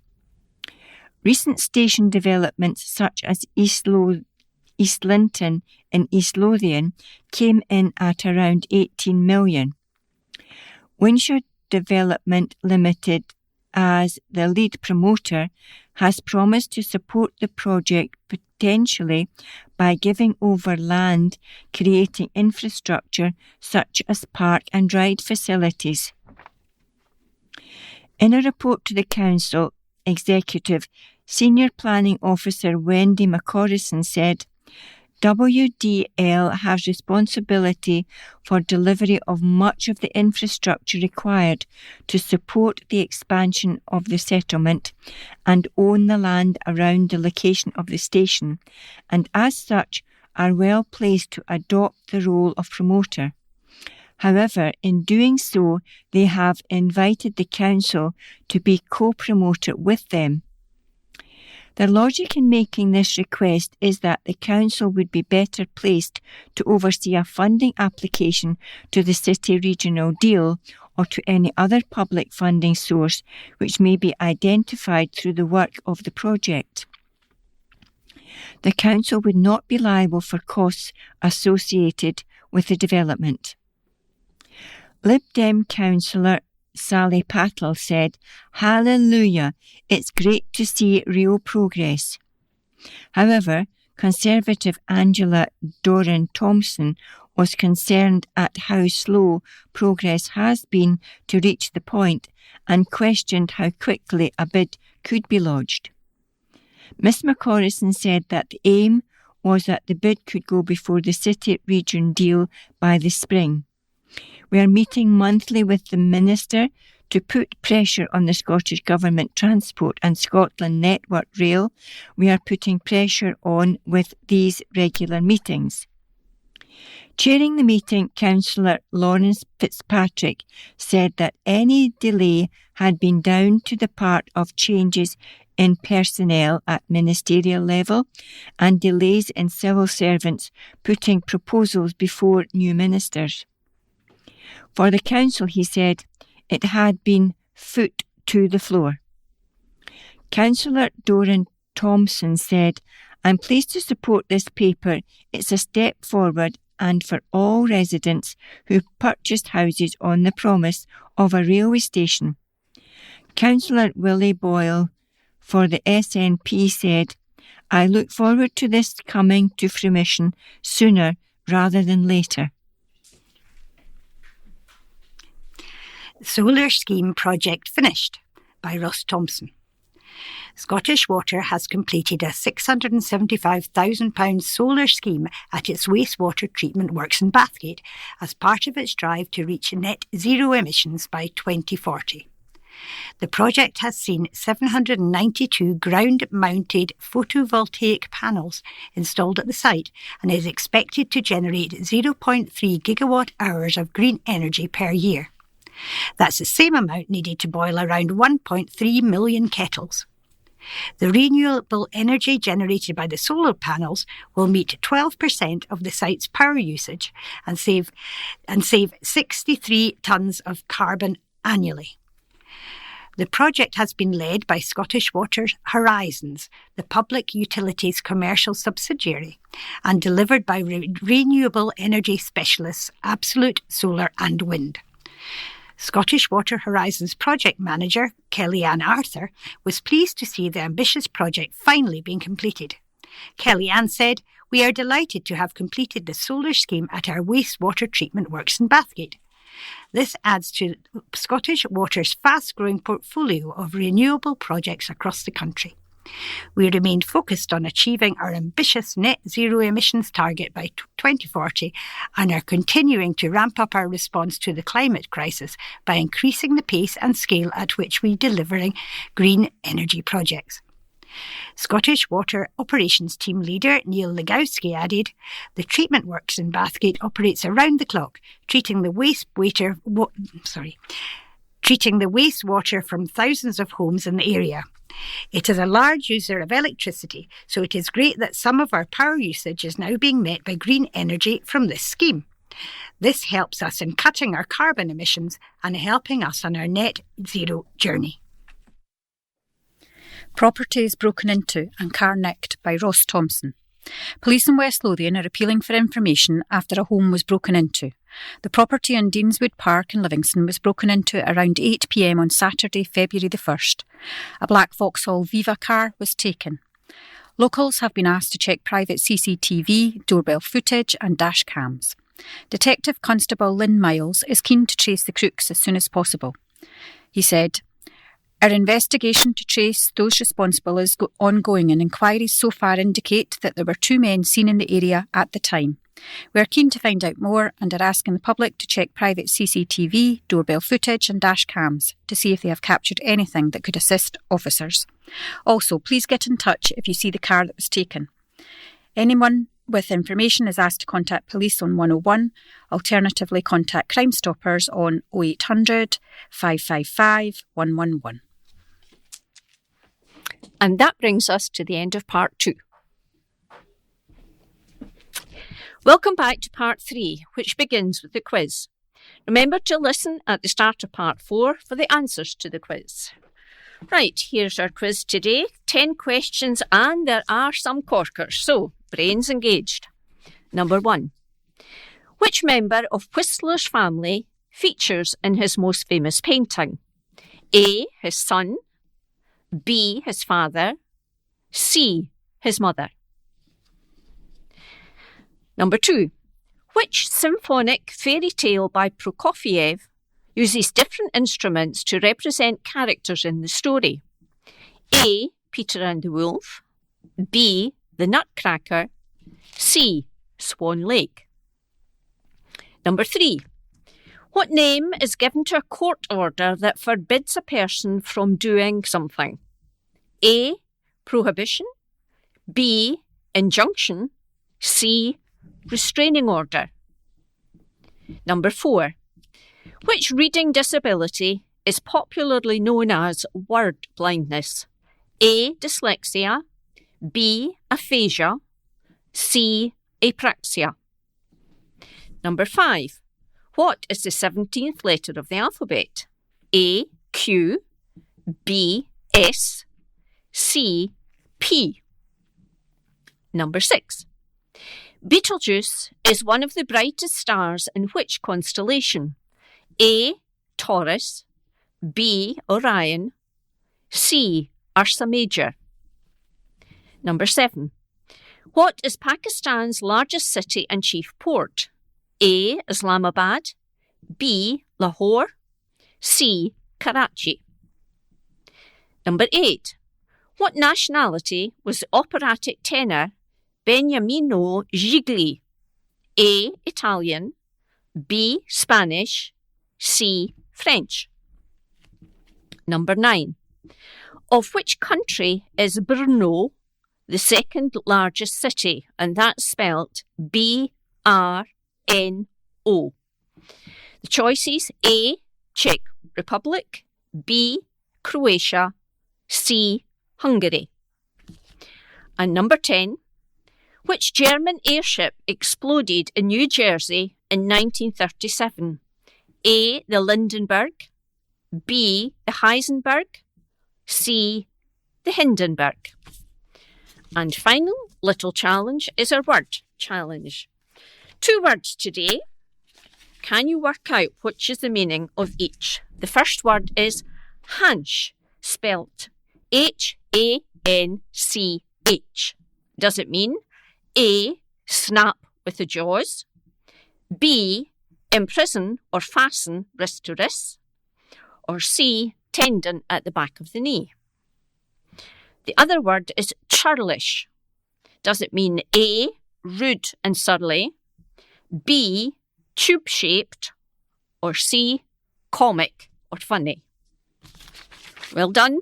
Recent station developments such as East Linton in East Lothian came in at around 18 million. Winshire Development Limited, as the lead promoter, has promised to support the project potentially by giving over land, creating infrastructure such as park and ride facilities. In a report to the Council, Executive, Senior Planning Officer Wendy McCorrison said, WDL has responsibility for delivery of much of the infrastructure required to support the expansion of the settlement and own the land around the location of the station, and as such are well placed to adopt the role of promoter. However, in doing so, they have invited the council to be co-promoter with them. Their logic in making this request is that the council would be better placed to oversee a funding application to the city regional deal or to any other public funding source which may be identified through the work of the project. The council would not be liable for costs associated with the development. Lib Dem councillor Sally Patel said, Hallelujah, it's great to see real progress. However, Conservative Angela Doran-Thompson was concerned at how slow progress has been to reach the point and questioned how quickly a bid could be lodged. Miss McCorrison said that the aim was that the bid could go before the city region deal by the spring. We are meeting monthly with the Minister to put pressure on the Scottish Government Transport and Scotland Network Rail. We are putting pressure on with these regular meetings. Chairing the meeting, Councillor Lawrence Fitzpatrick said that any delay had been down to the part of changes in personnel at ministerial level and delays in civil servants putting proposals before new ministers. For the council, he said, it had been foot to the floor. Councillor Doran-Thompson said, I'm pleased to support this paper. It's a step forward and for all residents who purchased houses on the promise of a railway station. Councillor Willie Boyle for the SNP said, I look forward to this coming to fruition sooner rather than later. Solar Scheme Project Finished by Ross Thompson. Scottish Water has completed a £675,000 solar scheme at its wastewater treatment works in Bathgate as part of its drive to reach net zero emissions by 2040. The project has seen 792 ground-mounted photovoltaic panels installed at the site and is expected to generate 0.3 gigawatt hours of green energy per year. That's the same amount needed to boil around 1.3 million kettles. The renewable energy generated by the solar panels will meet 12% of the site's power usage and save 63 tonnes of carbon annually. The project has been led by Scottish Water Horizons, the public utilities commercial subsidiary, and delivered by renewable energy specialists Absolute Solar and Wind. Scottish Water Horizons project manager, Kellyanne Arthur, was pleased to see the ambitious project finally being completed. Kellyanne said, We are delighted to have completed the solar scheme at our wastewater treatment works in Bathgate. This adds to Scottish Water's fast-growing portfolio of renewable projects across the country. We remain focused on achieving our ambitious net zero emissions target by 2040 and are continuing to ramp up our response to the climate crisis by increasing the pace and scale at which we are delivering green energy projects. Scottish Water Operations Team Leader Neil Legowski added, The treatment works in Bathgate operates around the clock, treating the wastewater from thousands of homes in the area. It is a large user of electricity, so it is great that some of our power usage is now being met by green energy from this scheme. This helps us in cutting our carbon emissions and helping us on our net zero journey. Properties broken into and car nicked by Ross Thompson. Police in West Lothian are appealing for information after a home was broken into. The property on Deanswood Park in Livingston was broken into around 8 p.m. on Saturday, February the 1st. A black Vauxhall Viva car was taken. Locals have been asked to check private CCTV, doorbell footage and dash cams. Detective Constable Lynn Miles is keen to trace the crooks as soon as possible. He said, Our investigation to trace those responsible is ongoing, and inquiries so far indicate that there were 2 men seen in the area at the time. We are keen to find out more and are asking the public to check private CCTV, doorbell footage and dash cams to see if they have captured anything that could assist officers. Also, please get in touch if you see the car that was taken. Anyone with information is asked to contact police on 101, alternatively contact Crime Stoppers on 0800 555 111. And that brings us to the end of part 2. Welcome back to part 3, which begins with the quiz. Remember to listen at the start of part 4 for the answers to the quiz. Right, here's our quiz today. 10 questions and there are some corkers, so brains engaged. Number 1. Which member of Whistler's family features in his most famous painting? A. His son. B. His father. C. His mother. Number 2. Which symphonic fairy tale by Prokofiev uses different instruments to represent characters in the story? A. Peter and the Wolf. B. The Nutcracker. C. Swan Lake. Number 3. What name is given to a court order that forbids a person from doing something? A. Prohibition. B. Injunction. C. Restraining order. Number 4. Which reading disability is popularly known as word blindness? A. Dyslexia. B. Aphasia. C. Apraxia. Number 5. What is the 17th letter of the alphabet? A. Q. B. S. C. P. Number 6. Betelgeuse is one of the brightest stars in which constellation? A. Taurus. B. Orion. C. Ursa Major. Number 7. What is Pakistan's largest city and chief port? A. Islamabad. B. Lahore. C. Karachi. Number 8. What nationality was the operatic tenor Beniamino Gigli? A. Italian. B. Spanish. C. French. Number 9. Of which country is Brno the second largest city? And that's spelt B-R-N-O. The choices: A. Czech Republic. B. Croatia. C. Hungary. And number 10. Which German airship exploded in New Jersey in 1937? A. The Lindenberg. B. The Heisenberg. C. The Hindenburg. And final little challenge is our word challenge. 2 words today. Can you work out which is the meaning of each? The first word is hanch, spelt H-A-N-C-H. Does it mean A. Snap with the jaws. B. Imprison or fasten wrist to wrist. Or C. Tendon at the back of the knee. The other word is churlish. Does it mean A. Rude and surly. B. Tube-shaped. Or C. Comic or funny. Well done.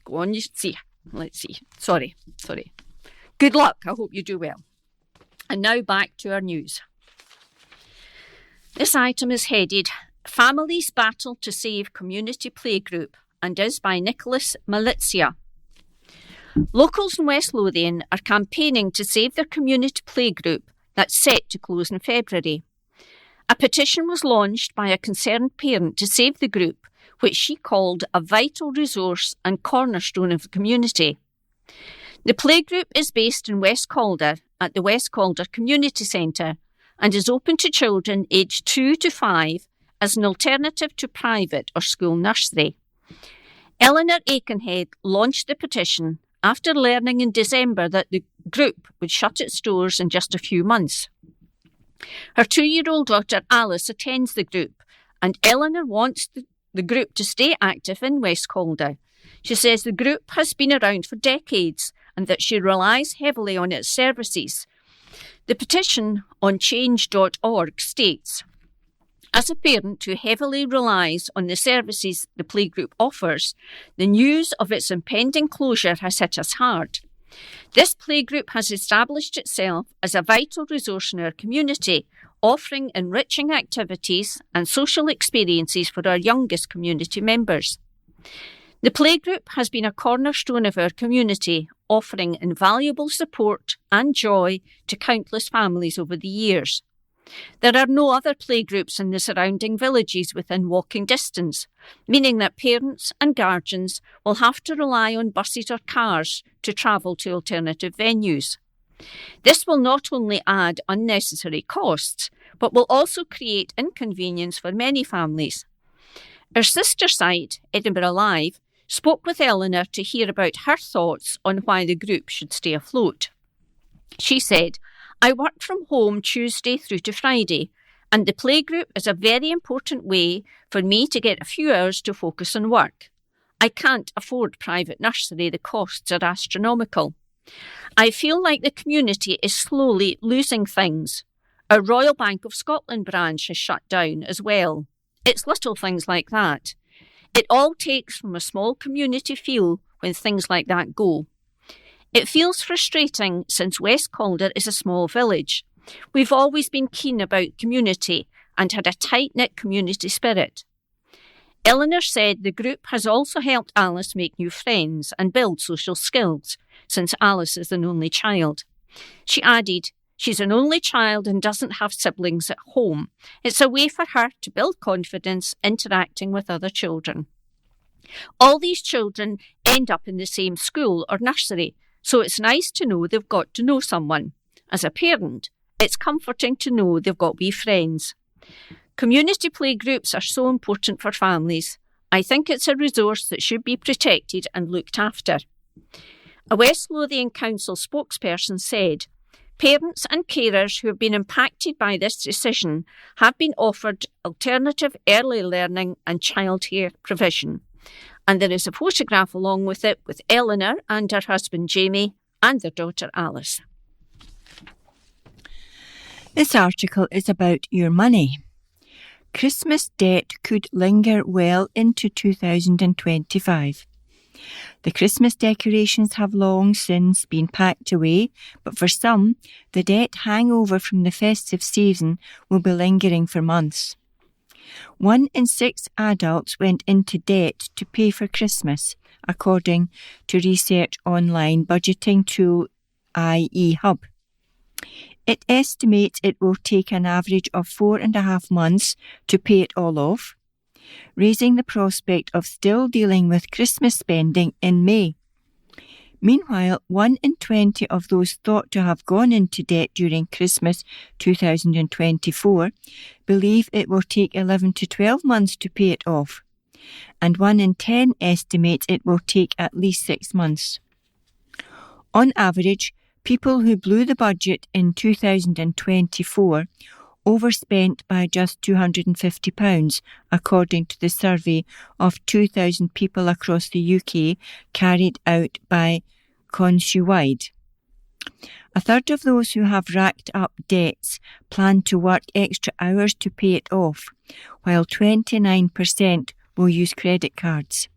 Go on, you see. Let's see. Sorry. Good luck. I hope you do well. And now back to our news. This item is headed Families Battle to Save Community Playgroup and is by Nicholas Malizia. Locals in West Lothian are campaigning to save their community playgroup that's set to close in February. A petition was launched by a concerned parent to save the group, which she called a vital resource and cornerstone of the community. The playgroup is based in West Calder at the West Calder Community Centre and is open to children aged 2 to 5 as an alternative to private or school nursery. Eleanor Aikenhead launched the petition after learning in December that the group would shut its doors in just a few months. Her 2-year-old daughter Alice attends the group, and Eleanor wants the group to stay active in West Calder She says the group has been around for decades and that she relies heavily on its services. The petition on change.org states, as a parent who heavily relies on the services the playgroup offers, the news of its impending closure has hit us hard. This playgroup has established itself as a vital resource in our community, offering enriching activities and social experiences for our youngest community members. The playgroup has been a cornerstone of our community, offering invaluable support and joy to countless families over the years. There are no other playgroups in the surrounding villages within walking distance, meaning that parents and guardians will have to rely on buses or cars to travel to alternative venues. This will not only add unnecessary costs, but will also create inconvenience for many families. Our sister site, Edinburgh Live, spoke with Eleanor to hear about her thoughts on why the group should stay afloat. She said, I work from home Tuesday through to Friday, and the playgroup is a very important way for me to get a few hours to focus on work. I can't afford private nursery, the costs are astronomical. I feel like the community is slowly losing things. Our Royal Bank of Scotland branch has shut down as well. It's little things like that. It all takes from a small community feel when things like that go. It feels frustrating since West Calder is a small village. We've always been keen about community and had a tight-knit community spirit. Eleanor said the group has also helped Alice make new friends and build social skills, since Alice is an only child. She added, she's an only child and doesn't have siblings at home. It's a way for her to build confidence interacting with other children. All these children end up in the same school or nursery, so it's nice to know they've got to know someone. As a parent, it's comforting to know they've got wee friends. Community playgroups are so important for families. I think it's a resource that should be protected and looked after. A West Lothian Council spokesperson said, parents and carers who have been impacted by this decision have been offered alternative early learning and childcare provision. And there is a photograph along with it with Eleanor and her husband Jamie and their daughter Alice. This article is about your money. Christmas debt could linger well into 2025. The Christmas decorations have long since been packed away, but for some, the debt hangover from the festive season will be lingering for months. 1 in 6 adults went into debt to pay for Christmas, according to research online budgeting tool iEhub. It estimates it will take an average of 4.5 months to pay it all off, raising the prospect of still dealing with Christmas spending in May. Meanwhile, 1 in 20 of those thought to have gone into debt during Christmas 2024 believe it will take 11 to 12 months to pay it off, and 1 in 10 estimates it will take at least 6 months. On average, people who blew the budget in 2024 overspent by just £250, according to the survey of 2,000 people across the UK carried out by Consumwide. A third of those who have racked up debts plan to work extra hours to pay it off, while 29% will use credit cards.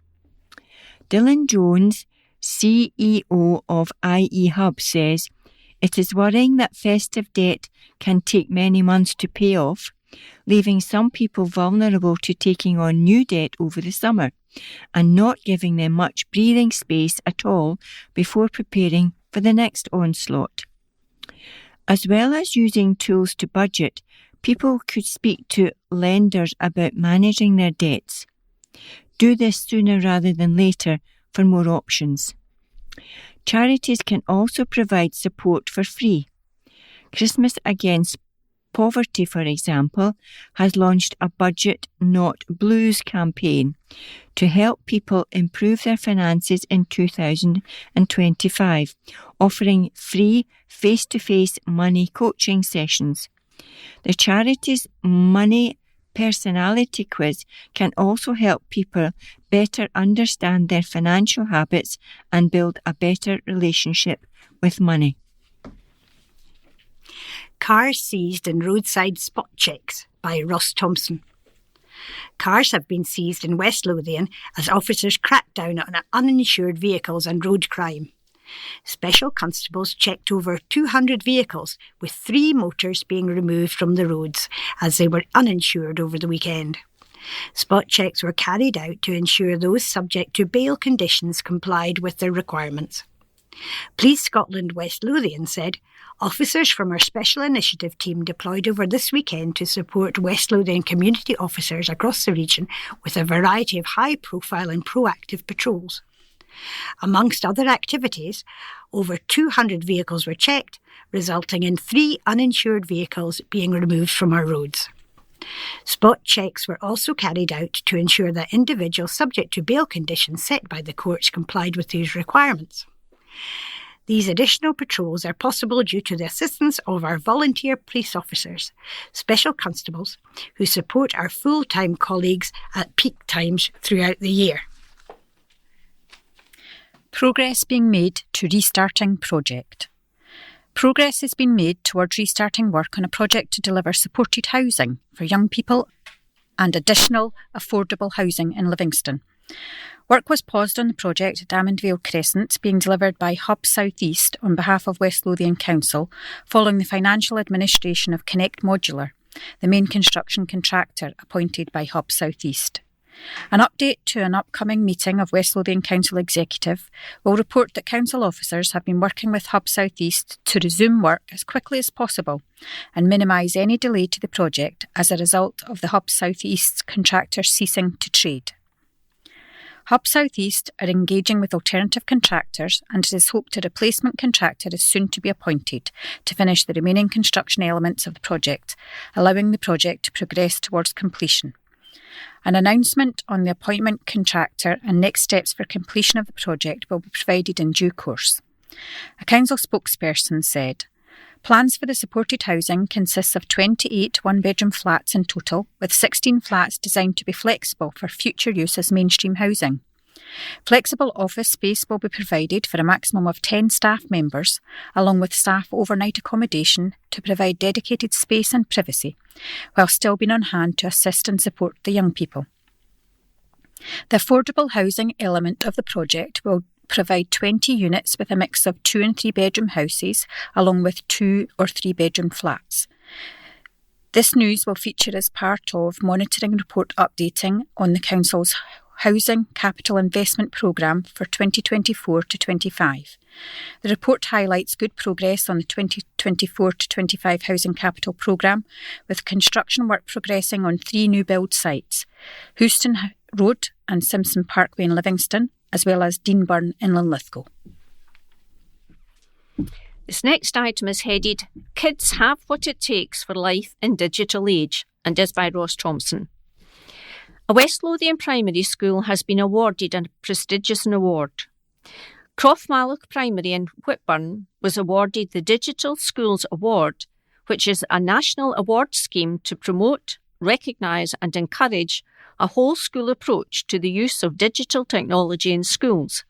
Dylan Jones, CEO of iEhub, says, it is worrying that festive debt can take many months to pay off, leaving some people vulnerable to taking on new debt over the summer and not giving them much breathing space at all before preparing for the next onslaught. As well as using tools to budget, people could speak to lenders about managing their debts. Do this sooner rather than later for more options. Charities can also provide support for free. Christmas Against Poverty, for example, has launched a Budget Not Blues campaign to help people improve their finances in 2025, offering free face-to-face money coaching sessions. The charity's Money personality quiz can also help people better understand their financial habits and build a better relationship with money. Cars seized in roadside spot checks by Ross Thompson. Cars have been seized in West Lothian as officers crack down on uninsured vehicles and road crime. Special constables checked over 200 vehicles, with 3 motors being removed from the roads as they were uninsured over the weekend. Spot checks were carried out to ensure those subject to bail conditions complied with their requirements. Police Scotland West Lothian said, officers from our Special Initiative team deployed over this weekend to support West Lothian community officers across the region with a variety of high-profile and proactive patrols. Amongst other activities, over 200 vehicles were checked, resulting in 3 uninsured vehicles being removed from our roads. Spot checks were also carried out to ensure that individuals subject to bail conditions set by the courts complied with these requirements. These additional patrols are possible due to the assistance of our volunteer police officers, special constables, who support our full-time colleagues at peak times throughout the year. Progress being made to restarting project. Progress has been made towards restarting work on a project to deliver supported housing for young people and additional affordable housing in Livingston. Work was paused on the project at Amondvale Crescent, being delivered by Hub South East on behalf of West Lothian Council, following the financial administration of Connect Modular, the main construction contractor appointed by Hub South East. An update to an upcoming meeting of West Lothian Council Executive will report that council officers have been working with Hub South East to resume work as quickly as possible and minimise any delay to the project as a result of the Hub South East's contractor ceasing to trade. Hub South East are engaging with alternative contractors, and it is hoped a replacement contractor is soon to be appointed to finish the remaining construction elements of the project, allowing the project to progress towards completion. An announcement on the appointment contractor and next steps for completion of the project will be provided in due course. A council spokesperson said, plans for the supported housing consists of 28 one-bedroom flats in total, with 16 flats designed to be flexible for future use as mainstream housing. Flexible office space will be provided for a maximum of 10 staff members, along with staff overnight accommodation to provide dedicated space and privacy, while still being on hand to assist and support the young people. The affordable housing element of the project will provide 20 units with a mix of 2 and 3 bedroom houses, along with 2 or 3 bedroom flats. This news will feature as part of monitoring report updating on the Council's Housing Capital Investment Programme for 2024 to 25. The report highlights good progress on the 2024 to 25 Housing Capital Programme, with construction work progressing on 3 new build sites, Houston Road and Simpson Parkway in Livingston, as well as Deanburn in Linlithgow. This next item is headed, Kids Have What It Takes for Life in Digital Age, and is by Ross Thompson. A West Lothian primary school has been awarded a prestigious award. Croftmalloch Primary in Whitburn was awarded the Digital Schools Award, which is a national award scheme to promote, recognise and encourage a whole school approach to the use of digital technology in schools.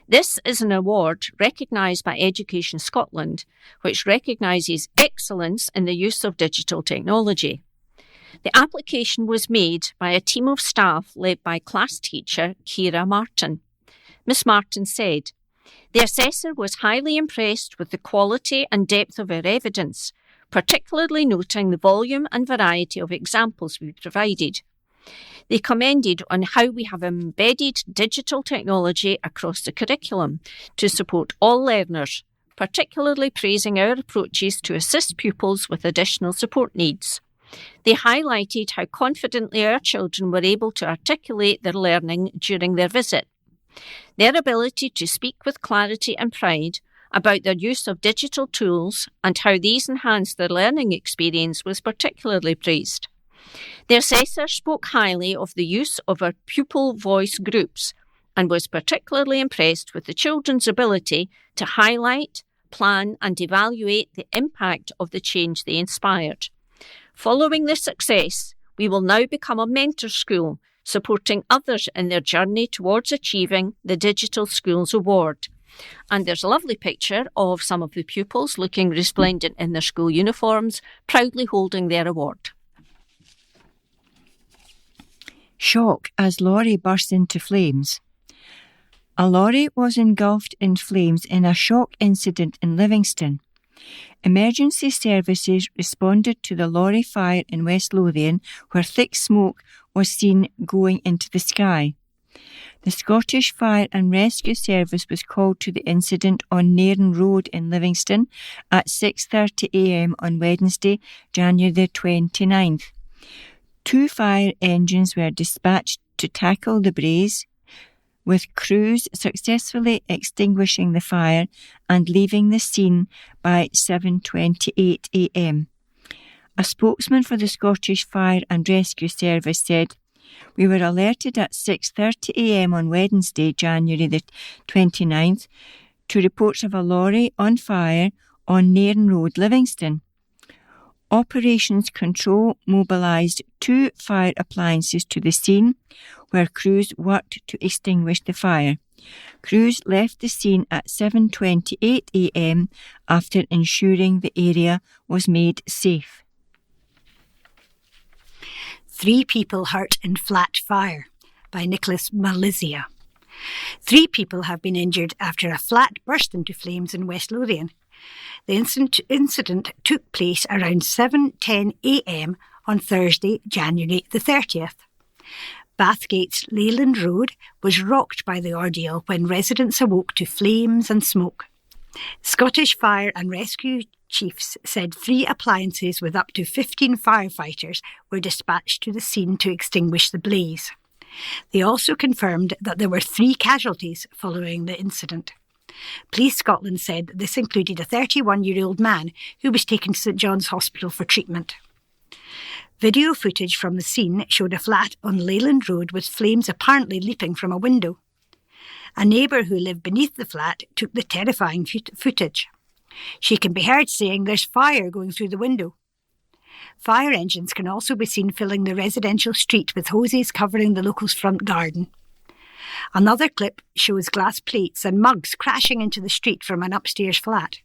This is an award recognised by Education Scotland, which recognises excellence in the use of digital technology. The application was made by a team of staff led by class teacher Ciara Martin. Miss Martin said, "The assessor was highly impressed with the quality and depth of our evidence, particularly noting the volume and variety of examples we provided. They commended on how we have embedded digital technology across the curriculum to support all learners, particularly praising our approaches to assist pupils with additional support needs. They highlighted how confidently our children were able to articulate their learning during their visit. Their ability to speak with clarity and pride about their use of digital tools and how these enhanced their learning experience was particularly praised. The assessor spoke highly of the use of our pupil voice groups and was particularly impressed with the children's ability to highlight, plan and evaluate the impact of the change they inspired. Following this success, we will now become a mentor school, supporting others in their journey towards achieving the Digital Schools Award. And there's a lovely picture of some of the pupils looking resplendent in their school uniforms, proudly holding their award. Shock as lorry bursts into flames. A lorry was engulfed in flames in a shock incident in Livingston. Emergency services responded to the lorry fire in West Lothian, where thick smoke was seen going into the sky. The Scottish Fire and Rescue Service was called to the incident on Nairn Road in Livingston at 6:30 a.m. on Wednesday, January the 29th. 2 fire engines were dispatched to tackle the blaze, with crews successfully extinguishing the fire and leaving the scene by 7:28 a.m. A spokesman for the Scottish Fire and Rescue Service said, "We were alerted at 6:30 a.m. on Wednesday, January the 29th, to reports of a lorry on fire on Nairn Road, Livingston. Operations Control mobilised 2 fire appliances to the scene, where crews worked to extinguish the fire. Crews left the scene at 7:28 a.m. after ensuring the area was made safe." 3 people hurt in flat fire by Nicholas Malizia. 3 people have been injured after a flat burst into flames in West Lothian. The incident took place around 7:10 a.m. on Thursday, January the 30th. Bathgate's Leyland Road was rocked by the ordeal when residents awoke to flames and smoke. Scottish Fire and Rescue chiefs said 3 appliances with up to 15 firefighters were dispatched to the scene to extinguish the blaze. They also confirmed that there were 3 casualties following the incident. Police Scotland said that this included a 31-year-old man who was taken to St John's Hospital for treatment. Video footage from the scene showed a flat on Leyland Road with flames apparently leaping from a window. A neighbour who lived beneath the flat took the terrifying footage. She can be heard saying, "There's fire going through the window." Fire engines can also be seen filling the residential street with hoses covering the locals' front garden. Another clip shows glass plates and mugs crashing into the street from an upstairs flat.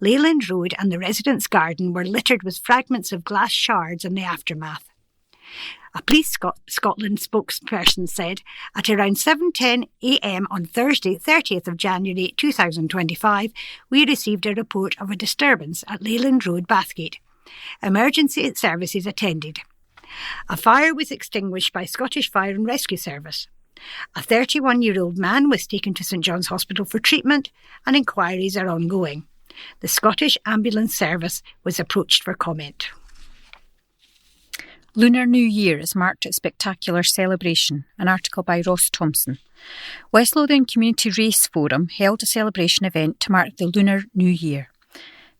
Leyland Road and the residents' garden were littered with fragments of glass shards in the aftermath. A Police Scotland spokesperson said, "At around 7:10 a.m. on Thursday, 30th of January 2025, we received a report of a disturbance at Leyland Road, Bathgate. Emergency services attended. A fire was extinguished by Scottish Fire and Rescue Service. A 31-year-old man was taken to St John's Hospital for treatment, and inquiries are ongoing. The Scottish Ambulance Service was approached for comment." Lunar New Year is marked at spectacular celebration, an article by Ross Thompson. West Lothian Community Race Forum held a celebration event to mark the Lunar New Year.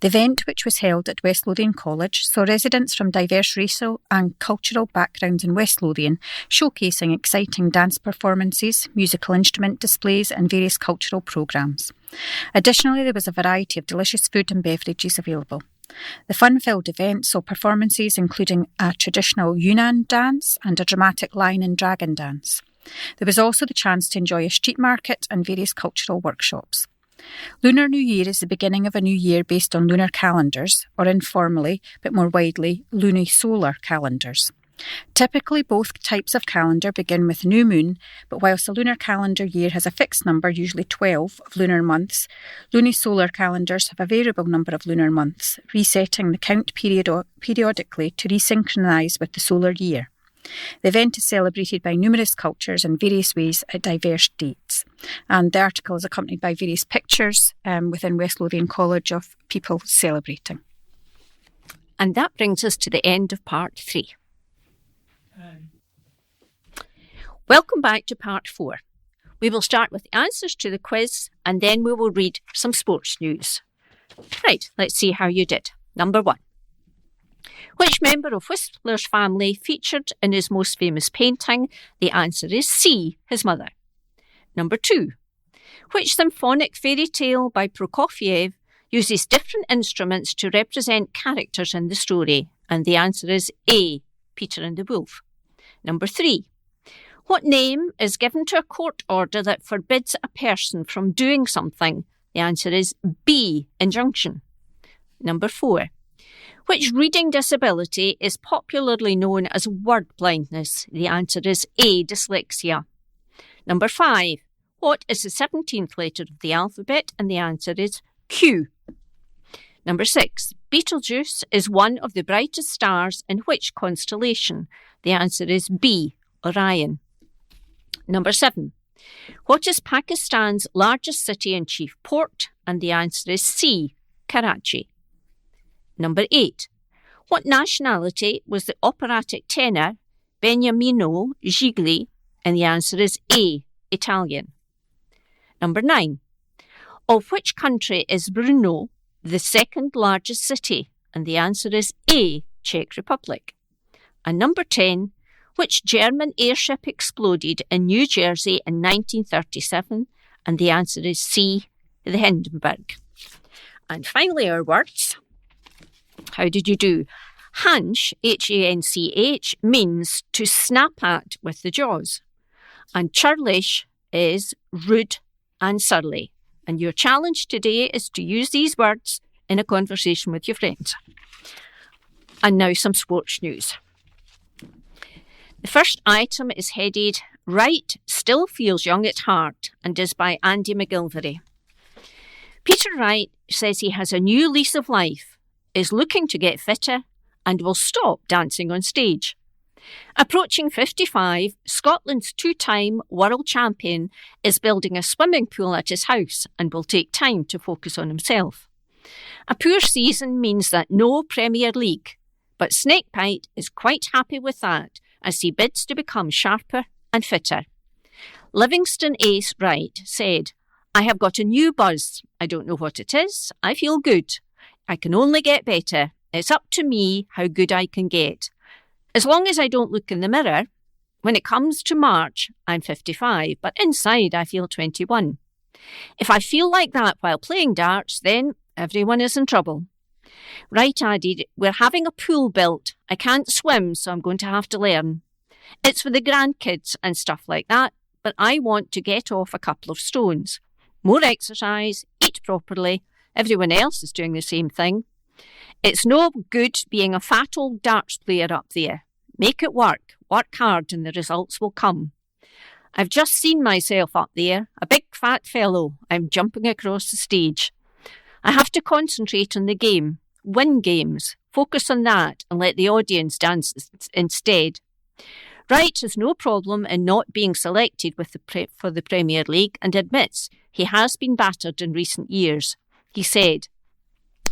The event, which was held at West Lothian College, saw residents from diverse racial and cultural backgrounds in West Lothian showcasing exciting dance performances, musical instrument displays and various cultural programmes. Additionally, there was a variety of delicious food and beverages available. The fun-filled event saw performances including a traditional Yunnan dance and a dramatic lion and dragon dance. There was also the chance to enjoy a street market and various cultural workshops. Lunar New Year is the beginning of a new year based on lunar calendars, or informally, but more widely, lunisolar calendars. Typically, both types of calendar begin with new moon, but whilst a lunar calendar year has a fixed number, usually 12, of lunar months, lunisolar calendars have a variable number of lunar months, resetting the count periodically to resynchronise with the solar year. The event is celebrated by numerous cultures in various ways at diverse dates. And the article is accompanied by various pictures within West Lothian College of people celebrating. And that brings us to the end of part 3. Welcome back to part 4. We will start with the answers to the quiz and then we will read some sports news. Right, let's see how you did. Number 1. Which member of Whistler's family featured in his most famous painting? The answer is C, his mother. Number 2. Which symphonic fairy tale by Prokofiev uses different instruments to represent characters in the story? And the answer is A, Peter and the Wolf. Number 3. What name is given to a court order that forbids a person from doing something? The answer is B. Injunction. Number 4. Which reading disability is popularly known as word blindness? The answer is A. Dyslexia. Number 5. What is the 17th letter of the alphabet? And the answer is Q. Number 6. Betelgeuse is one of the brightest stars in which constellation? The answer is B. Orion. Number 7. What is Pakistan's largest city and chief port? And the answer is C. Karachi. Number 8. What nationality was the operatic tenor Beniamino Gigli? And the answer is A. Italian. Number 9. Of which country is Brno the second largest city? And the answer is A. Czech Republic. And number 10. Which German airship exploded in New Jersey in 1937? And the answer is C. The Hindenburg. And finally, our words. How did you do? Hanch, H-A-N-C-H, means to snap at with the jaws. And churlish is rude and surly. And your challenge today is to use these words in a conversation with your friends. And now some sports news. The first item is headed, Wright still feels young at heart, and is by Andy McGilvery. Peter Wright says he has a new lease of life, is looking to get fitter, and will stop dancing on stage. Approaching 55, Scotland's two-time world champion is building a swimming pool at his house and will take time to focus on himself. A poor season means that no Premier League, but Snakebite is quite happy with that as he bids to become sharper and fitter. Livingston ace Wright said, I have got a new buzz. I don't know what it is. I feel good. I can only get better. It's up to me how good I can get. As long as I don't look in the mirror, when it comes to March, I'm 55, but inside I feel 21. If I feel like that while playing darts, then everyone is in trouble. Wright added, we're having a pool built. I can't swim, so I'm going to have to learn. It's for the grandkids and stuff like that, but I want to get off a couple of stones. More exercise, eat properly. Everyone else is doing the same thing. It's no good being a fat old darts player up there. Make it work hard, and the results will come. I've just seen myself up there, a big fat fellow. I'm jumping across the stage. I have to concentrate on the game, win games, focus on that, and let the audience dance instead. Wright has no problem in not being selected for the Premier League and admits he has been battered in recent years. He said,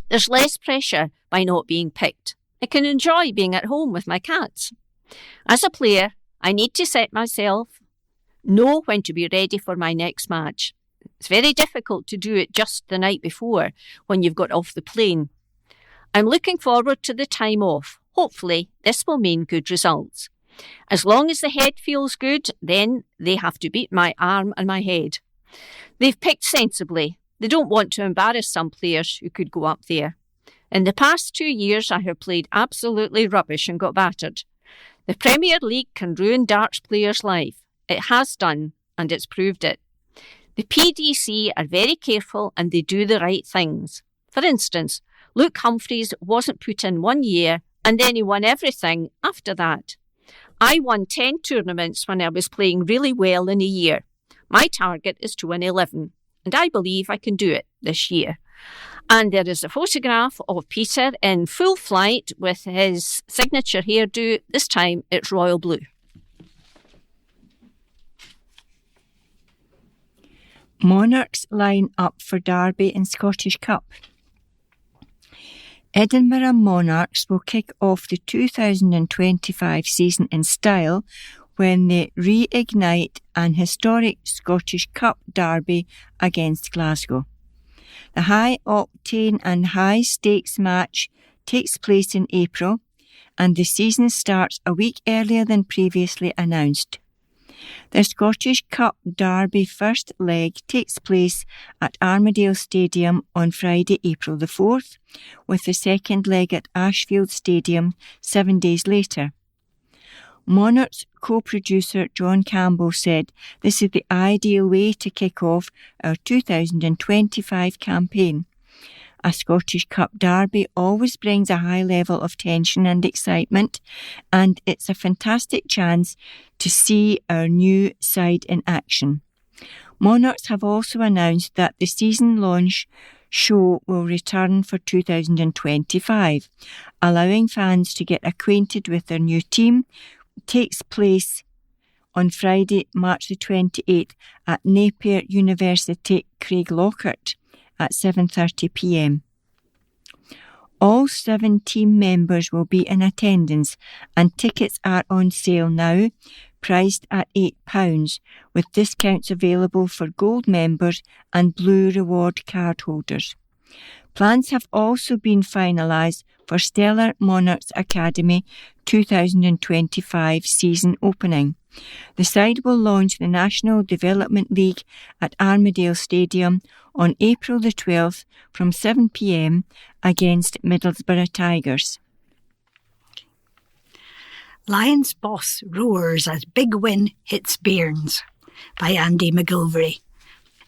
there's less pressure by not being picked. I can enjoy being at home with my cats. As a player, I need to set myself, know when to be ready for my next match. It's very difficult to do it just the night before when you've got off the plane. I'm looking forward to the time off. Hopefully, this will mean good results. As long as the head feels good, then they have to beat my arm and my head. They've picked sensibly. They don't want to embarrass some players who could go up there. In the past 2 years, I have played absolutely rubbish and got battered. The Premier League can ruin darts players' life. It has done, and it's proved it. The PDC are very careful and they do the right things. For instance, Luke Humphreys wasn't put in 1 year and then he won everything after that. I won 10 tournaments when I was playing really well in a year. My target is to win 11, and I believe I can do it this year. And there is a photograph of Peter in full flight with his signature hairdo. This time it's royal blue. Monarchs line up for Derby in Scottish Cup. Edinburgh Monarchs will kick off the 2025 season in style when they reignite an historic Scottish Cup derby against Glasgow. The high-octane and high-stakes match takes place in April, and the season starts a week earlier than previously announced. The Scottish Cup Derby first leg takes place at Armadale Stadium on Friday, April the 4th, with the second leg at Ashfield Stadium 7 days later. Monarch's co-producer John Campbell said this is the ideal way to kick off our 2025 campaign. A Scottish Cup derby always brings a high level of tension and excitement, and it's a fantastic chance to see our new side in action. Monarchs have also announced that the season launch show will return for 2025, allowing fans to get acquainted with their new team. It takes place on Friday, March the 28th at Napier University, Craiglockhart at 7:30pm. All 7 team members will be in attendance and tickets are on sale now, priced at £8, with discounts available for gold members and blue reward card holders. Plans have also been finalised for Stellar Monarchs Academy 2025 season opening. The side will launch the National Development League at Armadale Stadium on April the 12th from 7pm against Middlesbrough Tigers. Lions boss roars as big win hits Bairns by Andy McGilvery.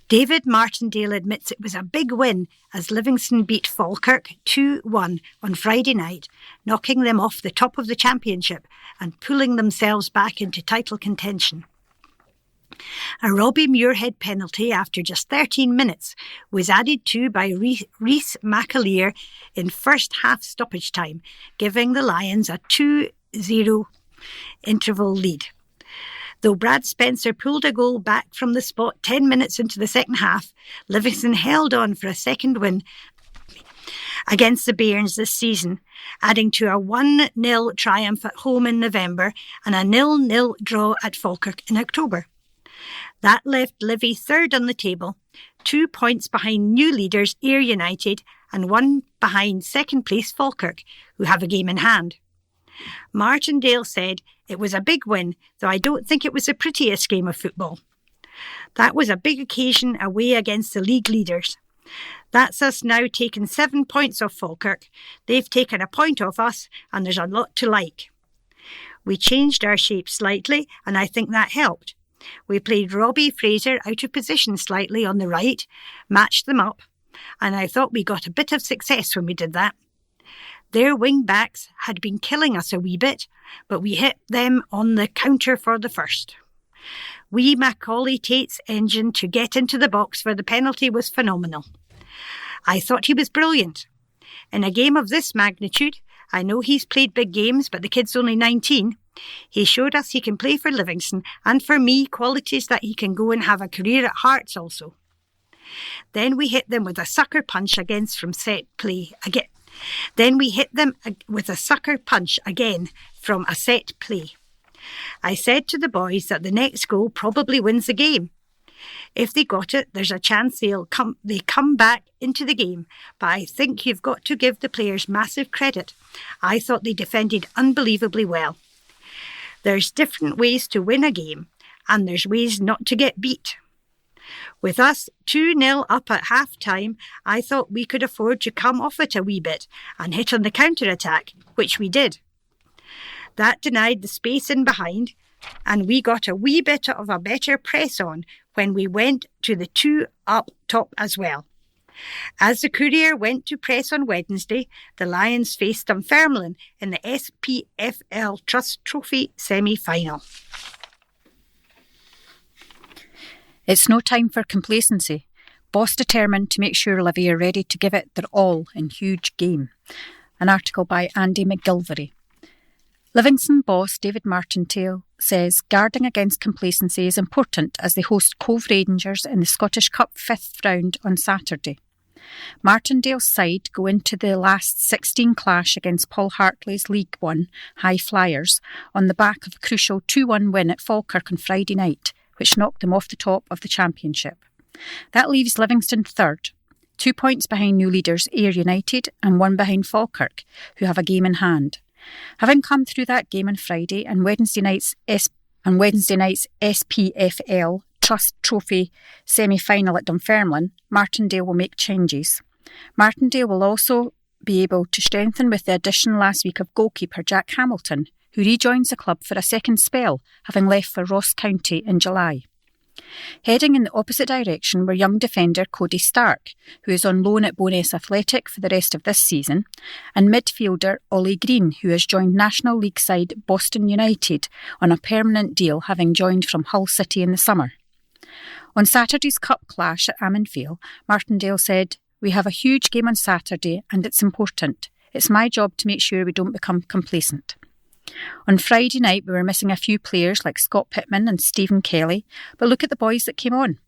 David Martindale admits it was a big win as Livingston beat Falkirk 2-1 on Friday night, knocking them off the top of the championship and pulling themselves back into title contention. A Robbie Muirhead penalty after just 13 minutes was added to by Rhys McAleer in first half stoppage time, giving the Lions a 2-0 interval lead. Though Brad Spencer pulled a goal back from the spot 10 minutes into the second half, Livingston held on for a second win against the Bairns this season, adding to a 1-0 triumph at home in November and a 0-0 draw at Falkirk in October. That left Livy third on the table, 2 points behind new leaders Ayr United and 1 behind second place Falkirk, who have a game in hand. Martindale said, "It was a big win, though I don't think it was the prettiest game of football. That was a big occasion away against the league leaders. That's us now taking 7 points off Falkirk. They've taken a point off us, and there's a lot to like. We changed our shape slightly, and I think that helped. We played Robbie Fraser out of position slightly on the right, matched them up, and I thought we got a bit of success when we did that. Their wing-backs had been killing us a wee bit, but we hit them on the counter for the first. Wee Macaulay Tate's engine to get into the box for the penalty was phenomenal. I thought he was brilliant. In a game of this magnitude, I know he's played big games, but the kid's only 19. He showed us he can play for Livingston, and for me, qualities that he can go and have a career at Hearts also. Then we hit them with a sucker punch against from set play again. Then we hit them with a sucker punch again from a set play. I said to the boys that the next goal probably wins the game. If they got it, there's a chance they come back into the game, but I think you've got to give the players massive credit. I thought they defended unbelievably well. There's different ways to win a game, and there's ways not to get beat. With us 2-0 up at half-time, I thought we could afford to come off it a wee bit and hit on the counter-attack, which we did. That denied the space in behind, and we got a wee bit of a better press on when we went to the 2 up top as well. As the Courier went to press on Wednesday, the Lions faced Dunfermline in the SPFL Trust Trophy semi-final. It's no time for complacency. Boss determined to make sure Livy are ready to give it their all in huge game. An article by Andy McGilvery. Livingston boss David Martindale says guarding against complacency is important as they host Cove Rangers in the Scottish Cup 5th round on Saturday. Martindale's side go into the last 16 clash against Paul Hartley's League One High Flyers on the back of a crucial 2-1 win at Falkirk on Friday night, which knocked them off the top of the championship. That leaves Livingston third, 2 points behind new leaders Ayr United and 1 behind Falkirk, who have a game in hand. Having come through that game on Friday and Wednesday night's SPFL Trust Trophy semi-final at Dunfermline, Martindale will make changes. Martindale will also be able to strengthen with the addition last week of goalkeeper Jack Hamilton, who rejoins the club for a second spell, having left for Ross County in July. Heading in the opposite direction were young defender Cody Stark, who is on loan at Bo'ness Athletic for the rest of this season, and midfielder Ollie Green, who has joined National League side Boston United on a permanent deal, having joined from Hull City in the summer. On Saturday's cup clash at Ammonvale, Martindale said, "We have a huge game on Saturday and it's important. It's my job to make sure we don't become complacent." On Friday night, we were missing a few players like Scott Pittman and Stephen Kelly, but look at the boys that came on.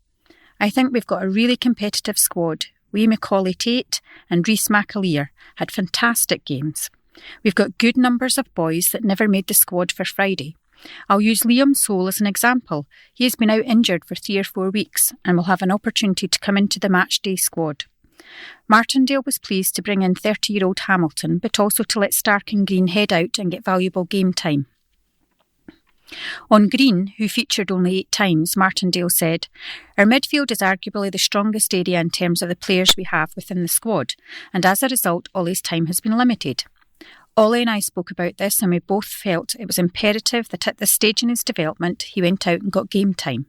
I think we've got a really competitive squad. We, Macaulay Tate and Rhys McAleer, had fantastic games. We've got good numbers of boys that never made the squad for Friday. I'll use Liam Soule as an example. He has been out injured for 3 or 4 weeks and will have an opportunity to come into the matchday squad. Martindale was pleased to bring in 30-year-old Hamilton, but also to let Stark and Green head out and get valuable game time. On Green, who featured only 8 times, Martindale said, "Our midfield is arguably the strongest area in terms of the players we have within the squad, and as a result, Ollie's time has been limited. Ollie and I spoke about this and we both felt it was imperative that at this stage in his development, he went out and got game time.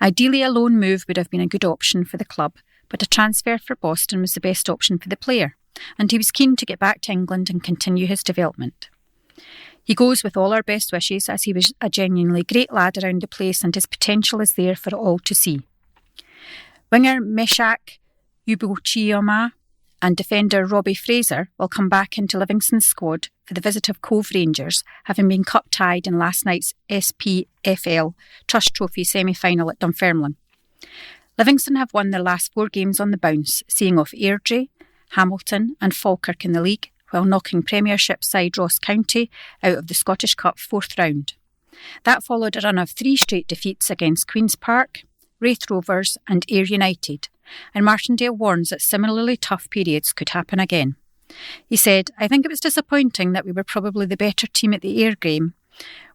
Ideally, a loan move would have been a good option for the club, but a transfer for Boston was the best option for the player, and he was keen to get back to England and continue his development. He goes with all our best wishes, as he was a genuinely great lad around the place and his potential is there for all to see." Winger Meshach Ubochioma and defender Robbie Fraser will come back into Livingston's squad for the visit of Cove Rangers, having been cup-tied in last night's SPFL Trust Trophy semi-final at Dunfermline. Livingston have won their last 4 games on the bounce, seeing off Airdrie, Hamilton and Falkirk in the league, while knocking Premiership side Ross County out of the Scottish Cup 4th round. That followed a run of 3 straight defeats against Queen's Park, Raith Rovers and Ayr United, and Martindale warns that similarly tough periods could happen again. He said, "I think it was disappointing that we were probably the better team at the Ayr game.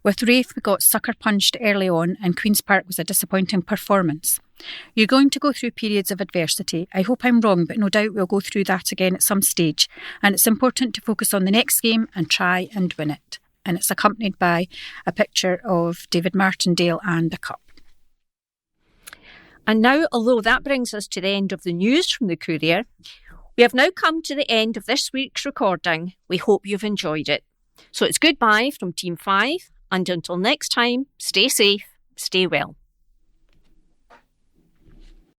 With Raith we got sucker punched early on and Queen's Park was a disappointing performance. You're going to go through periods of adversity. I hope I'm wrong, but no doubt we'll go through that again at some stage, and it's important to focus on the next game and try and win it." And it's accompanied by a picture of David Martindale and a cup. And now, although that brings us to the end of the news from the Courier, we have now come to the end of this week's recording. We hope you've enjoyed it. So it's goodbye from Team 5, and until next time, stay safe, stay well.